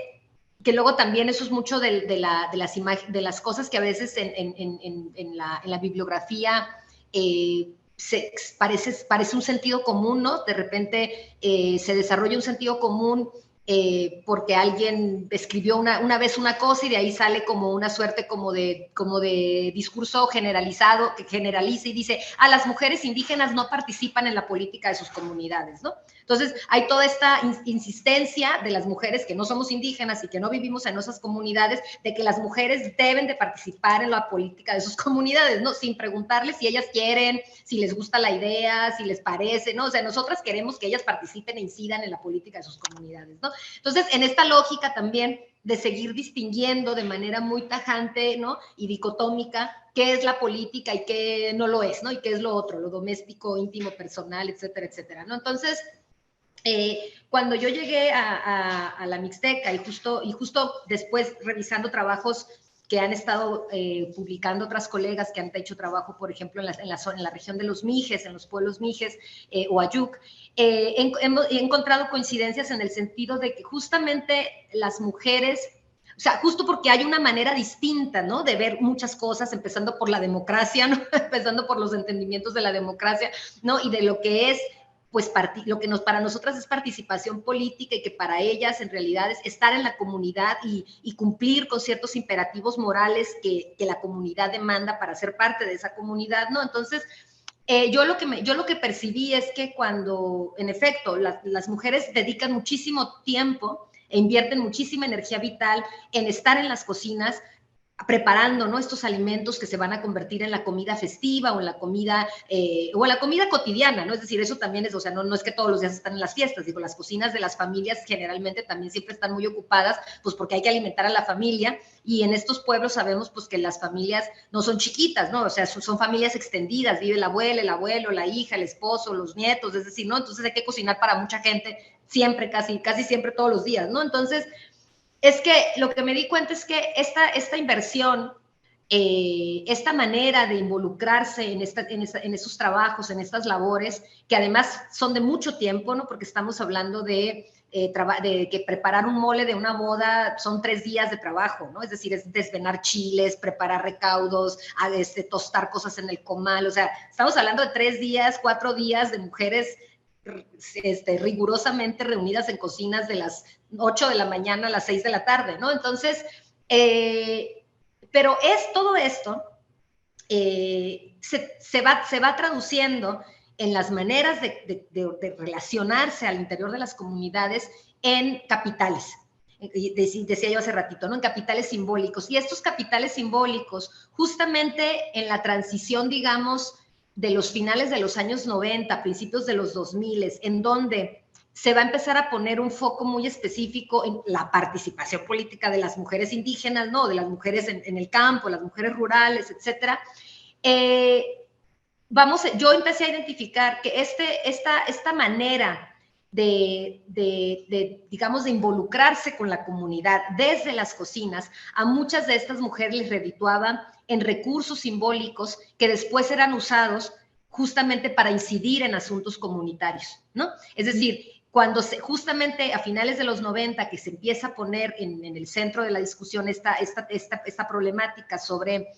luego también eso es mucho de las cosas que a veces en la bibliografía parece un sentido común, ¿no? De repente se desarrolla un sentido común porque alguien escribió una vez una cosa y de ahí sale como una suerte como de discurso generalizado que generaliza y dice, las mujeres indígenas no participan en la política de sus comunidades, ¿no? Entonces, hay toda esta insistencia de las mujeres que no somos indígenas y que no vivimos en esas comunidades, de que las mujeres deben de participar en la política de sus comunidades, ¿no? Sin preguntarles si ellas quieren, si les gusta la idea, si les parece, ¿no? O sea, nosotras queremos que ellas participen e incidan en la política de sus comunidades, ¿no? Entonces, en esta lógica también de seguir distinguiendo de manera muy tajante, ¿no? Y dicotómica qué es la política y qué no lo es, ¿no? Y qué es lo otro, lo doméstico, íntimo, personal, etcétera, etcétera, ¿no? Entonces, cuando yo llegué a la Mixteca y justo después revisando trabajos que han estado publicando otras colegas que han hecho trabajo, por ejemplo, en la región de los Mijes, en los pueblos Mijes o Ayuk, he encontrado coincidencias en el sentido de que justamente las mujeres, o sea, justo porque hay una manera distinta, ¿no? De ver muchas cosas, empezando por la democracia, ¿no? Empezando por los entendimientos de la democracia, ¿no? Y de lo que es pues lo que para nosotras es participación política y que para ellas en realidad es estar en la comunidad y cumplir con ciertos imperativos morales que la comunidad demanda para ser parte de esa comunidad, ¿no? Entonces, yo lo que percibí es que cuando, en efecto, las mujeres dedican muchísimo tiempo e invierten muchísima energía vital en estar en las cocinas, preparando, ¿no? Estos alimentos que se van a convertir en la comida festiva o en la comida cotidiana, ¿no? Es decir, eso también es, o sea, no es que todos los días están en las fiestas, digo, las cocinas de las familias generalmente también siempre están muy ocupadas, pues porque hay que alimentar a la familia, y en estos pueblos sabemos pues que las familias no son chiquitas, ¿no? O sea, son familias extendidas, vive la abuela, el abuelo, la hija, el esposo, los nietos, es decir, ¿no? Entonces hay que cocinar para mucha gente siempre, casi siempre todos los días, ¿no? Entonces, es que lo que me di cuenta es que esta inversión, esta manera de involucrarse en esos trabajos, en estas labores, que además son de mucho tiempo, ¿no? Porque estamos hablando de que preparar un mole de una boda son 3 días de trabajo, ¿no? Es decir, es desvenar chiles, preparar recaudos, tostar cosas en el comal, o sea, estamos hablando de 3 días, 4 días de mujeres rigurosamente reunidas en cocinas de las 8 de la mañana a las 6 de la tarde, ¿no? Entonces, pero todo esto se va traduciendo en las maneras de relacionarse al interior de las comunidades en capitales. Decía yo hace ratito, ¿no? En capitales simbólicos. Y estos capitales simbólicos, justamente en la transición, digamos, de los finales de los años 90, principios de los 2000, en donde se va a empezar a poner un foco muy específico en la participación política de las mujeres indígenas, ¿no? De las mujeres en el campo, las mujeres rurales, etcétera. Yo empecé a identificar que esta manera digamos, de involucrarse con la comunidad desde las cocinas, a muchas de estas mujeres les redituaban en recursos simbólicos que después eran usados justamente para incidir en asuntos comunitarios, ¿no? Es decir, cuando justamente a finales de los 90 que se empieza a poner en el centro de la discusión esta problemática sobre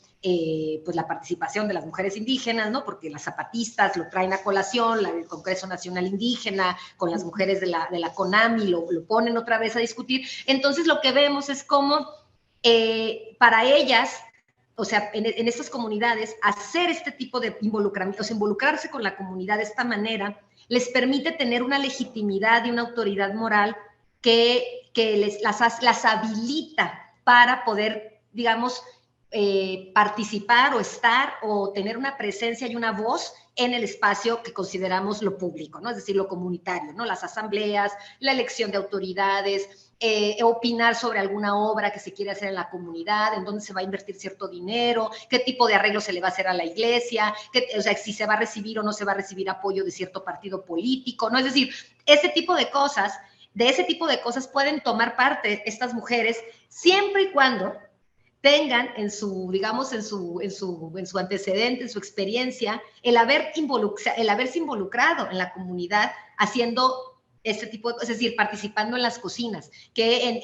pues la participación de las mujeres indígenas, ¿no? Porque las zapatistas lo traen a colación, el Congreso Nacional Indígena, con las mujeres de la CONAMI lo ponen otra vez a discutir. Entonces lo que vemos es cómo para ellas, o sea, en estas comunidades, hacer este tipo de involucramiento, o sea, involucrarse con la comunidad de esta manera, les permite tener una legitimidad y una autoridad moral que las habilita para poder, digamos, participar o estar o tener una presencia y una voz en el espacio que consideramos lo público, ¿no? Es decir, lo comunitario, ¿no? Las asambleas, la elección de autoridades, opinar sobre alguna obra que se quiere hacer en la comunidad, en dónde se va a invertir cierto dinero, qué tipo de arreglo se le va a hacer a la iglesia, o sea, si se va a recibir o no se va a recibir apoyo de cierto partido político, ¿no? Es decir, de ese tipo de cosas pueden tomar parte estas mujeres siempre y cuando tengan en su antecedente, en su experiencia, el haberse involucrado en la comunidad haciendo este tipo de cosas, es decir, participando en las cocinas, que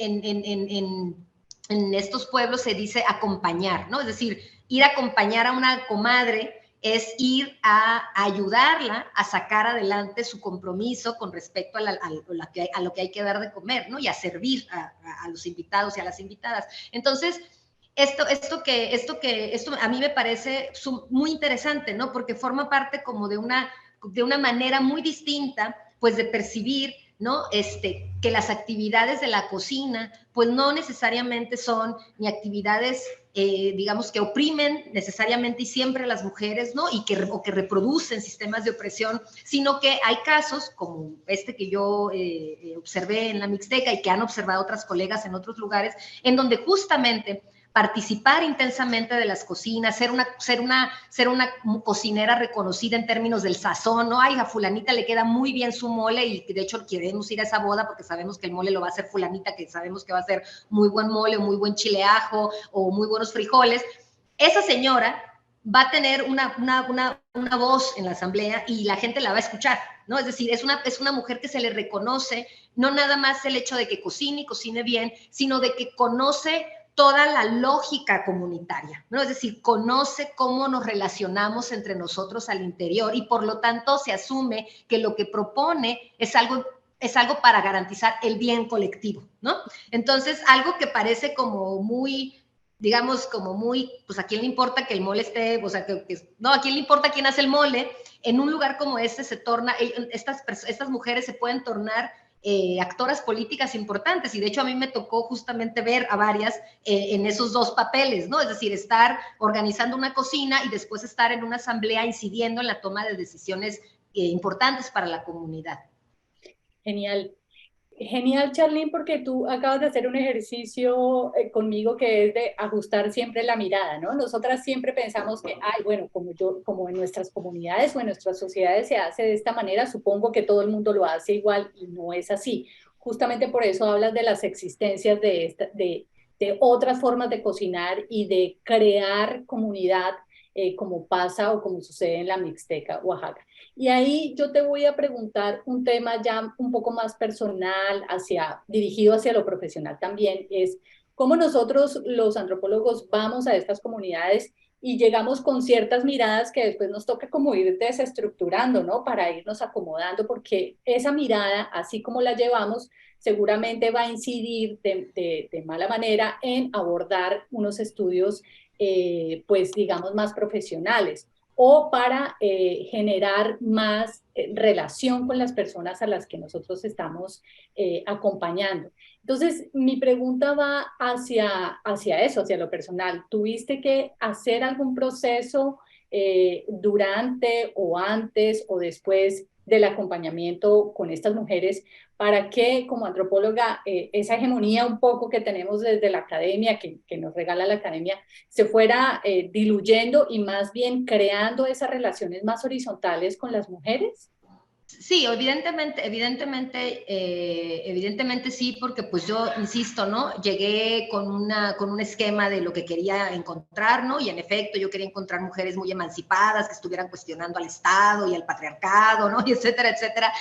en estos pueblos se dice acompañar, ¿no? Es decir, ir a acompañar a una comadre es ir a ayudarla a sacar adelante su compromiso con respecto a lo que hay que dar de comer, ¿no? Y a servir a los invitados y a las invitadas. Entonces, esto a mí me parece muy interesante, ¿no? Porque forma parte como de una manera muy distinta, pues, de percibir ¿no? Que las actividades de la cocina, pues no necesariamente son ni actividades, digamos, que oprimen necesariamente y siempre a las mujeres, ¿no? O que reproducen sistemas de opresión, sino que hay casos, como que yo observé en la Mixteca y que han observado otras colegas en otros lugares, en donde justamente participar intensamente de las cocinas, ser una cocinera reconocida en términos del sazón, ¿no? Ay, a fulanita le queda muy bien su mole y de hecho queremos ir a esa boda porque sabemos que el mole lo va a hacer fulanita, que sabemos que va a hacer muy buen mole o muy buen chile ajo o muy buenos frijoles. Esa señora va a tener una voz en la asamblea y la gente la va a escuchar, ¿no? Es decir, es una mujer que se le reconoce, no nada más el hecho de que cocine y cocine bien, sino de que conoce toda la lógica comunitaria, ¿no? Es decir, conoce cómo nos relacionamos entre nosotros al interior y por lo tanto se asume que lo que propone es algo para garantizar el bien colectivo, ¿no? Entonces, algo que parece como muy, digamos, como muy, pues a quién le importa que el mole esté, o sea, no, a quién le importa quién hace el mole, en un lugar como este se torna, estas mujeres se pueden tornar actoras políticas importantes y de hecho a mí me tocó justamente ver a varias en esos dos papeles, ¿no? Es decir, estar organizando una cocina y después estar en una asamblea incidiendo en la toma de decisiones importantes para la comunidad. Genial. Genial, Charlene, porque tú acabas de hacer un ejercicio conmigo que es de ajustar siempre la mirada, ¿no? Nosotras siempre pensamos que, ay, bueno, como en nuestras comunidades o en nuestras sociedades se hace de esta manera, supongo que todo el mundo lo hace igual y no es así. Justamente por eso hablas de las existencias de otras formas de cocinar y de crear comunidad, como pasa o como sucede en la Mixteca, Oaxaca. Y ahí yo te voy a preguntar un tema ya un poco más personal, dirigido hacia lo profesional también, es cómo nosotros los antropólogos vamos a estas comunidades y llegamos con ciertas miradas que después nos toca como ir desestructurando, ¿no? Para irnos acomodando, porque esa mirada, así como la llevamos, seguramente va a incidir de mala manera en abordar unos estudios, pues digamos, más profesionales o para generar más relación con las personas a las que nosotros estamos acompañando. Entonces, mi pregunta va hacia eso, hacia lo personal. ¿Tuviste que hacer algún proceso durante o antes o después del acompañamiento con estas mujeres para que como antropóloga esa hegemonía un poco que tenemos desde la academia, que nos regala la academia, se fuera diluyendo y más bien creando esas relaciones más horizontales con las mujeres? Sí, evidentemente sí, porque pues yo insisto, ¿no? Llegué con un esquema de lo que quería encontrar, ¿no? Y en efecto yo quería encontrar mujeres muy emancipadas que estuvieran cuestionando al Estado y al patriarcado, ¿no? Y etcétera, etcétera,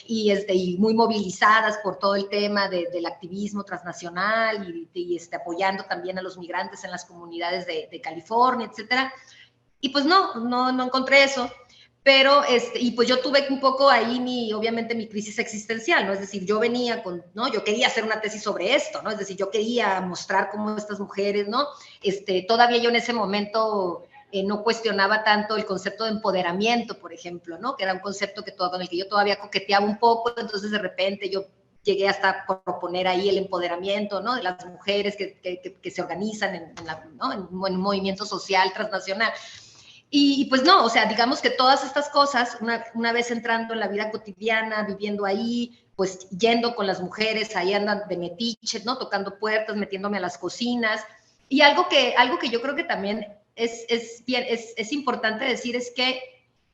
y muy movilizadas por todo el tema del activismo transnacional y apoyando también a los migrantes en las comunidades de California, etcétera. Y pues no encontré eso. Pero, y pues yo tuve un poco ahí obviamente mi crisis existencial, ¿no? Es decir, yo venía ¿no? Yo quería hacer una tesis sobre esto, ¿no? Es decir, yo quería mostrar cómo estas mujeres, ¿no? Todavía yo en ese momento no cuestionaba tanto el concepto de empoderamiento, por ejemplo, ¿no? Que era un concepto con el que yo todavía coqueteaba un poco, entonces de repente yo llegué hasta proponer ahí el empoderamiento, ¿no? De las mujeres que se organizan ¿no? en un movimiento social transnacional. Y pues no, o sea, digamos que todas estas cosas, una vez entrando en la vida cotidiana, viviendo ahí, pues yendo con las mujeres, ahí andan de metiche, ¿no? Tocando puertas, metiéndome a las cocinas. Y algo que yo creo que también es importante decir es que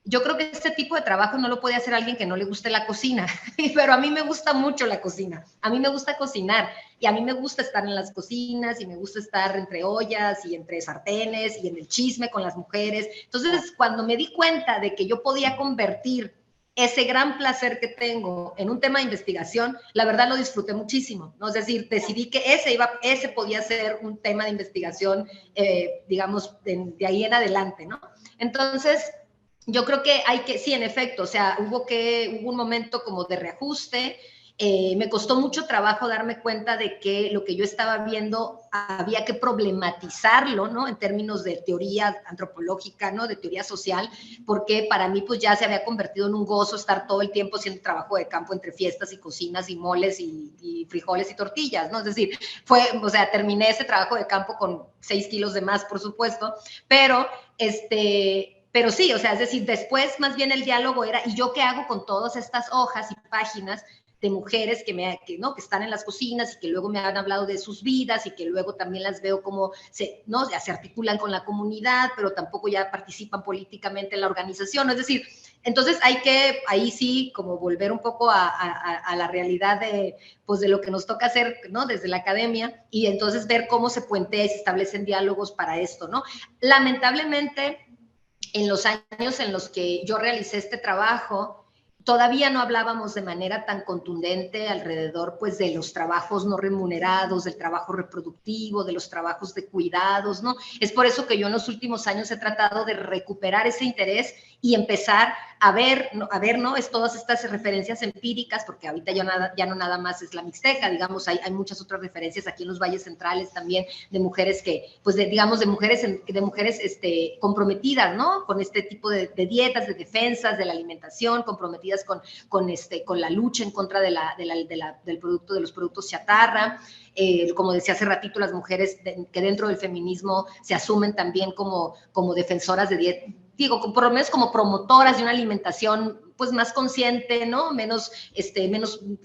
yo creo que este tipo de trabajo no lo puede hacer alguien que no le guste la cocina, pero a mí me gusta mucho la cocina, a mí me gusta cocinar y a mí me gusta estar en las cocinas y me gusta estar entre ollas y entre sartenes y en el chisme con las mujeres. Entonces, cuando me di cuenta de que yo podía convertir ese gran placer que tengo en un tema de investigación, la verdad lo disfruté muchísimo, ¿no? Es decir, decidí que ese podía ser un tema de investigación, digamos, de ahí en adelante, ¿no? Entonces, yo creo que sí, en efecto, o sea, hubo un momento como de reajuste Me costó mucho trabajo darme cuenta de que lo que yo estaba viendo había que problematizarlo, ¿no? En términos de teoría antropológica, ¿no? De teoría social, porque para mí pues ya se había convertido en un gozo estar todo el tiempo haciendo trabajo de campo entre fiestas y cocinas y moles y frijoles y tortillas, ¿no? Es decir, o sea, terminé ese trabajo de campo con 6 kilos de más, por supuesto, pero pero sí, o sea, es decir, después más bien el diálogo era, ¿y yo qué hago con todas estas hojas y páginas de mujeres ¿no? que están en las cocinas y que luego me han hablado de sus vidas y que luego también las veo como ¿no? Ya se articulan con la comunidad, pero tampoco ya participan políticamente en la organización? Es decir, entonces hay que ahí sí como volver un poco a la realidad pues de lo que nos toca hacer, ¿no? Desde la academia, y entonces ver cómo se puentea y se establecen diálogos para esto, ¿no? Lamentablemente, en los años en los que yo realicé este trabajo, todavía no hablábamos de manera tan contundente alrededor pues de los trabajos no remunerados, del trabajo reproductivo, de los trabajos de cuidados, ¿no? Es por eso que yo en los últimos años he tratado de recuperar ese interés y empezar a ver, ¿no? Es todas estas referencias empíricas, porque ahorita ya no nada más es la Mixteca, digamos, hay muchas otras referencias aquí en los valles centrales también de mujeres que, pues digamos, de mujeres comprometidas, ¿no? Con este tipo de dietas, de defensas, de la alimentación, comprometidas con la lucha en contra de los productos chatarra. Como decía hace ratito, las mujeres que dentro del feminismo se asumen también como defensoras de dieta, digo, por lo menos como promotoras de una alimentación pues más consciente, ¿no? Menos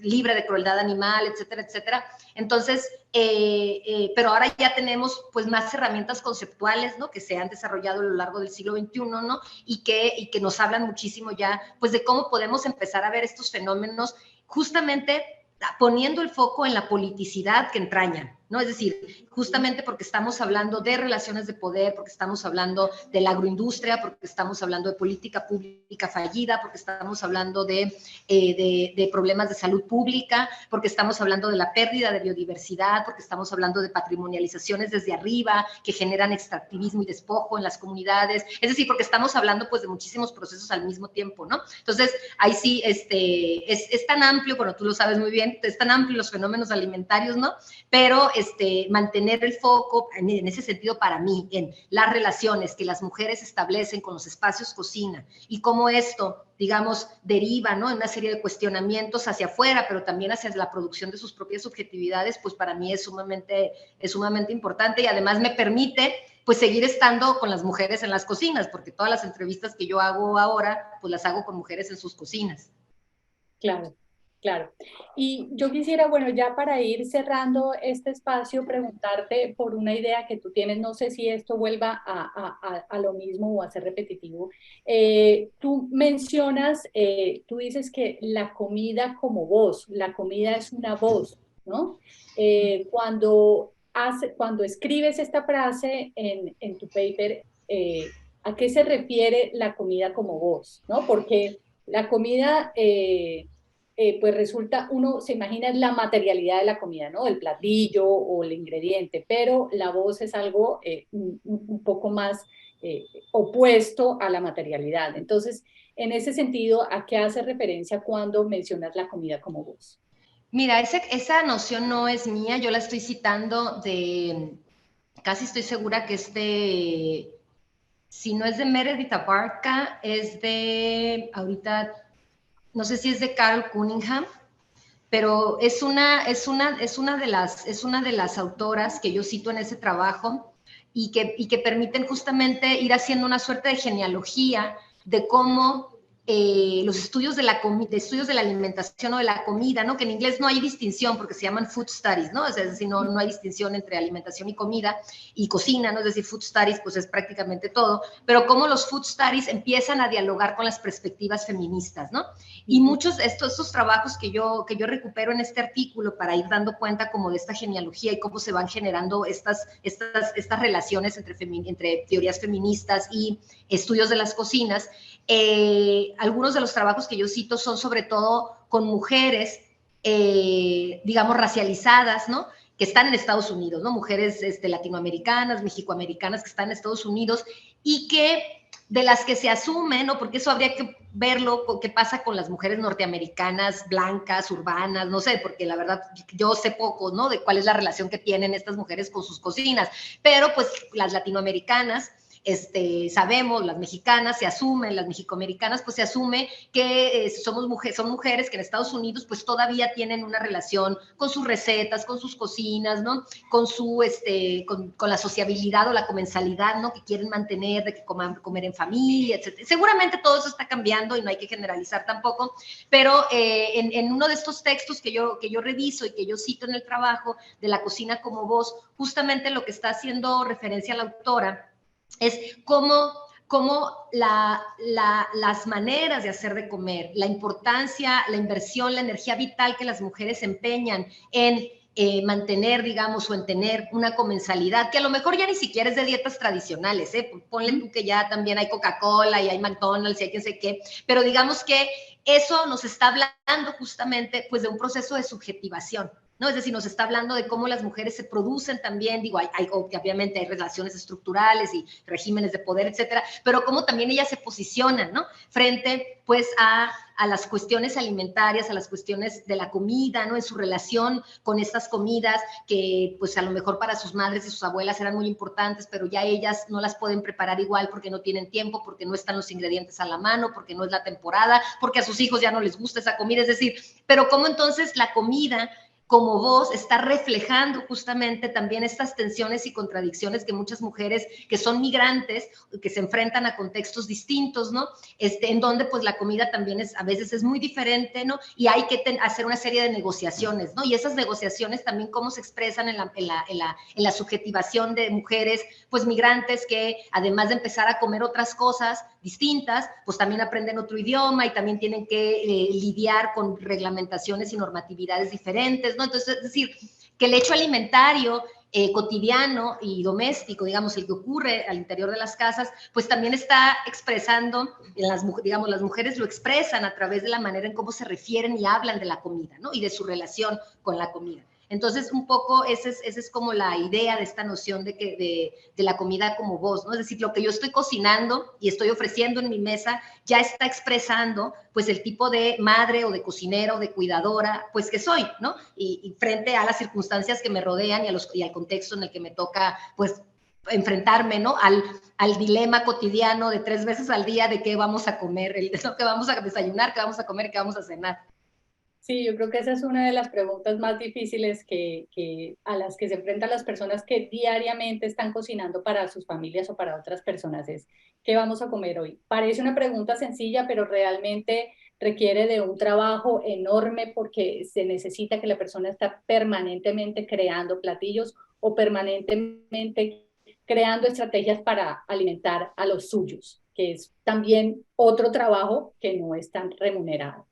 libre de crueldad animal, etcétera, etcétera. Entonces, pero ahora ya tenemos pues más herramientas conceptuales, ¿no? Que se han desarrollado a lo largo del siglo XXI, ¿no? Y que nos hablan muchísimo ya pues de cómo podemos empezar a ver estos fenómenos justamente poniendo el foco en la politicidad que entrañan, ¿no? Es decir, justamente porque estamos hablando de relaciones de poder, porque estamos hablando de la agroindustria, porque estamos hablando de política pública fallida, porque estamos hablando de problemas de salud pública, porque estamos hablando de la pérdida de biodiversidad, porque estamos hablando de patrimonializaciones desde arriba que generan extractivismo y despojo en las comunidades, es decir, porque estamos hablando pues de muchísimos procesos al mismo tiempo, ¿no? Entonces, ahí sí, es tan amplio, bueno, tú lo sabes muy bien, es tan amplio los fenómenos alimentarios, ¿no? Pero mantener el foco en ese sentido para mí, en las relaciones que las mujeres establecen con los espacios cocina y cómo esto, digamos, deriva, ¿no? En una serie de cuestionamientos hacia afuera, pero también hacia la producción de sus propias subjetividades, pues para mí es sumamente importante y además me permite pues seguir estando con las mujeres en las cocinas, porque todas las entrevistas que yo hago ahora, pues las hago con mujeres en sus cocinas. Claro, claro. Y yo quisiera, bueno, ya para ir cerrando este espacio, preguntarte por una idea que tú tienes, no sé si esto vuelva a lo mismo o a ser repetitivo. Tú mencionas, tú dices que la comida como voz, la comida es una voz, ¿no? Cuando escribes esta frase en tu paper, ¿a qué se refiere la comida como voz? ¿No? Porque la comida, pues resulta, uno se imagina la materialidad de la comida, ¿no? El platillo o el ingrediente, pero la voz es algo un poco más opuesto a la materialidad. Entonces, en ese sentido, ¿a qué hace referencia cuando mencionas la comida como voz? Mira, esa noción no es mía, yo la estoy citando casi estoy segura que si no es de Meredith Abarca, es ahorita, no sé si es de Carol Cunningham, pero es una de las autoras que yo cito en ese trabajo y que permiten justamente ir haciendo una suerte de genealogía de cómo los estudios de la alimentación o de la comida, ¿no? Que en inglés no hay distinción porque se llaman food studies, ¿no? Es decir, no hay distinción entre alimentación y comida y cocina, ¿no? Es decir, food studies pues es prácticamente todo, pero cómo los food studies empiezan a dialogar con las perspectivas feministas, ¿no? Y muchos de estos trabajos que yo recupero en este artículo para ir dando cuenta como de esta genealogía y cómo se van generando estas relaciones entre teorías feministas y estudios de las cocinas, algunos de los trabajos que yo cito son sobre todo con mujeres, digamos, racializadas, ¿no? que están en Estados Unidos, ¿no? Mujeres latinoamericanas, mexicoamericanas que están en Estados Unidos y que de las que se asume, ¿no? Porque eso habría que verlo, qué pasa con las mujeres norteamericanas, blancas, urbanas, no sé, porque la verdad yo sé poco, ¿no? De cuál es la relación que tienen estas mujeres con sus cocinas, pero pues las latinoamericanas, sabemos, las mexicanas se asumen, las mexicoamericanas pues se asume que son mujeres que en Estados Unidos pues todavía tienen una relación con sus recetas, con sus cocinas, ¿no? Con su, con la sociabilidad o la comensalidad, ¿no? Que quieren mantener, de que comer en familia, etc. Seguramente todo eso está cambiando y no hay que generalizar tampoco, pero en uno de estos textos que yo reviso y que yo cito en el trabajo de La cocina como voz, justamente lo que está haciendo referencia a la autora es cómo las maneras de hacer de comer, la importancia, la inversión, la energía vital que las mujeres empeñan en mantener, digamos, o en tener una comensalidad, que a lo mejor ya ni siquiera es de dietas tradicionales, ponle tú que ya también hay Coca-Cola y hay McDonald's y hay quién sé qué, pero digamos que eso nos está hablando justamente pues de un proceso de subjetivación, ¿no? Es decir, nos está hablando de cómo las mujeres se producen también, digo, obviamente hay relaciones estructurales y regímenes de poder, etcétera, pero cómo también ellas se posicionan, ¿no? Frente, pues, a las cuestiones alimentarias, a las cuestiones de la comida, ¿no? En su relación con estas comidas que, pues, a lo mejor para sus madres y sus abuelas eran muy importantes, pero ya ellas no las pueden preparar igual porque no tienen tiempo, porque no están los ingredientes a la mano, porque no es la temporada, porque a sus hijos ya no les gusta esa comida, es decir, pero cómo entonces la comida como voz está reflejando justamente también estas tensiones y contradicciones que muchas mujeres que son migrantes, que se enfrentan a contextos distintos, ¿no? En donde pues la comida también a veces es muy diferente, ¿no? Y hay que hacer una serie de negociaciones, ¿no? Y esas negociaciones también cómo se expresan en la subjetivación de mujeres pues migrantes que además de empezar a comer otras cosas distintas, pues también aprenden otro idioma y también tienen que lidiar con reglamentaciones y normatividades diferentes, ¿no? Entonces, es decir, que el hecho alimentario cotidiano y doméstico, digamos, el que ocurre al interior de las casas, pues también está expresando, digamos, las mujeres lo expresan a través de la manera en cómo se refieren y hablan de la comida, ¿no? Y de su relación con la comida. Entonces, un poco esa es como la idea de esta noción de la comida como voz, ¿no? Es decir, lo que yo estoy cocinando y estoy ofreciendo en mi mesa ya está expresando, pues, el tipo de madre o de cocinera o de cuidadora, pues, que soy, ¿no? Y frente a las circunstancias que me rodean y al contexto en el que me toca, pues, enfrentarme, ¿no? Al dilema cotidiano de 3 veces al día de qué vamos a comer, ¿no? Qué vamos a desayunar, qué vamos a comer, qué vamos a cenar. Sí, yo creo que esa es una de las preguntas más difíciles a las que se enfrentan las personas que diariamente están cocinando para sus familias o para otras personas es, ¿qué vamos a comer hoy? Parece una pregunta sencilla, pero realmente requiere de un trabajo enorme porque se necesita que la persona esté permanentemente creando platillos o permanentemente creando estrategias para alimentar a los suyos, que es también otro trabajo que no es tan remunerado.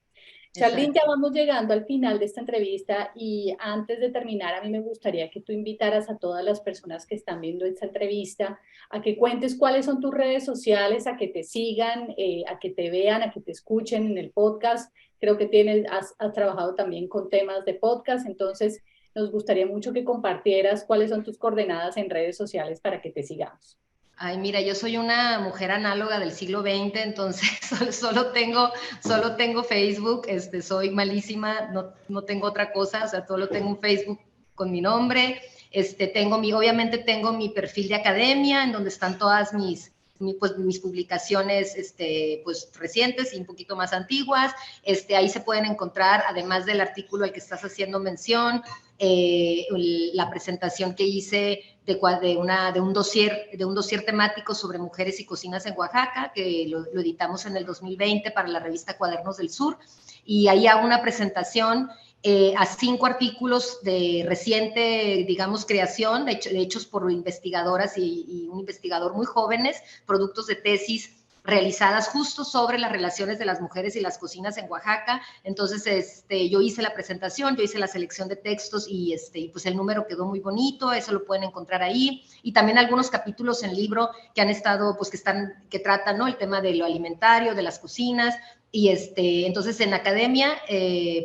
Charlene, ya vamos llegando al final de esta entrevista y antes de terminar, a mí me gustaría que tú invitaras a todas las personas que están viendo esta entrevista a que cuentes cuáles son tus redes sociales, a que te sigan, a que te vean, a que te escuchen en el podcast. Creo que has trabajado también con temas de podcast, entonces nos gustaría mucho que compartieras cuáles son tus coordenadas en redes sociales para que te sigamos. Ay, mira, yo soy una mujer análoga del siglo XX, entonces solo tengo Facebook, soy malísima, no tengo otra cosa, o sea, todo lo tengo en Facebook con mi nombre, obviamente tengo mi perfil de academia, en donde están todas mis publicaciones pues, recientes y un poquito más antiguas, ahí se pueden encontrar, además del artículo al que estás haciendo mención, la presentación que hice de un dossier temático sobre mujeres y cocinas en Oaxaca, que lo editamos en el 2020 para la revista Cuadernos del Sur, y ahí hago una presentación a 5 artículos de reciente, digamos, creación, hechos por investigadoras y un investigador muy jóvenes, productos de tesis realizadas justo sobre las relaciones de las mujeres y las cocinas en Oaxaca. Entonces, yo hice la presentación, yo hice la selección de textos y pues el número quedó muy bonito, eso lo pueden encontrar ahí. Y también algunos capítulos en libro que han estado, pues que tratan, ¿no? El tema de lo alimentario, de las cocinas. Y entonces en academia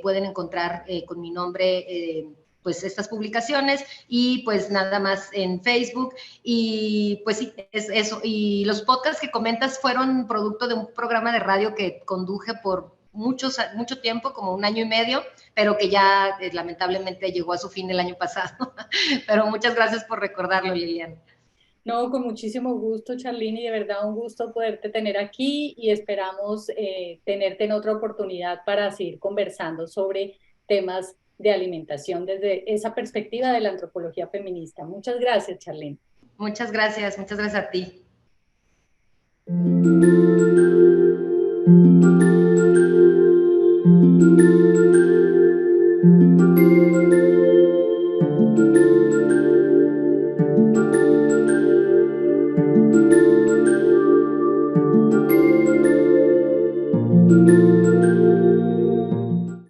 pueden encontrar con mi nombre pues estas publicaciones, y pues nada más en Facebook. Y pues sí, es eso. Y los podcasts que comentas fueron producto de un programa de radio que conduje por mucho tiempo, como 1 año y medio, pero que ya lamentablemente llegó a su fin el año pasado. Pero muchas gracias por recordarlo, Liliana. No, con muchísimo gusto, Charlene, y de verdad un gusto poderte tener aquí y esperamos tenerte en otra oportunidad para seguir conversando sobre temas de alimentación desde esa perspectiva de la antropología feminista. Muchas gracias, Charlene. Muchas gracias a ti. Thank you.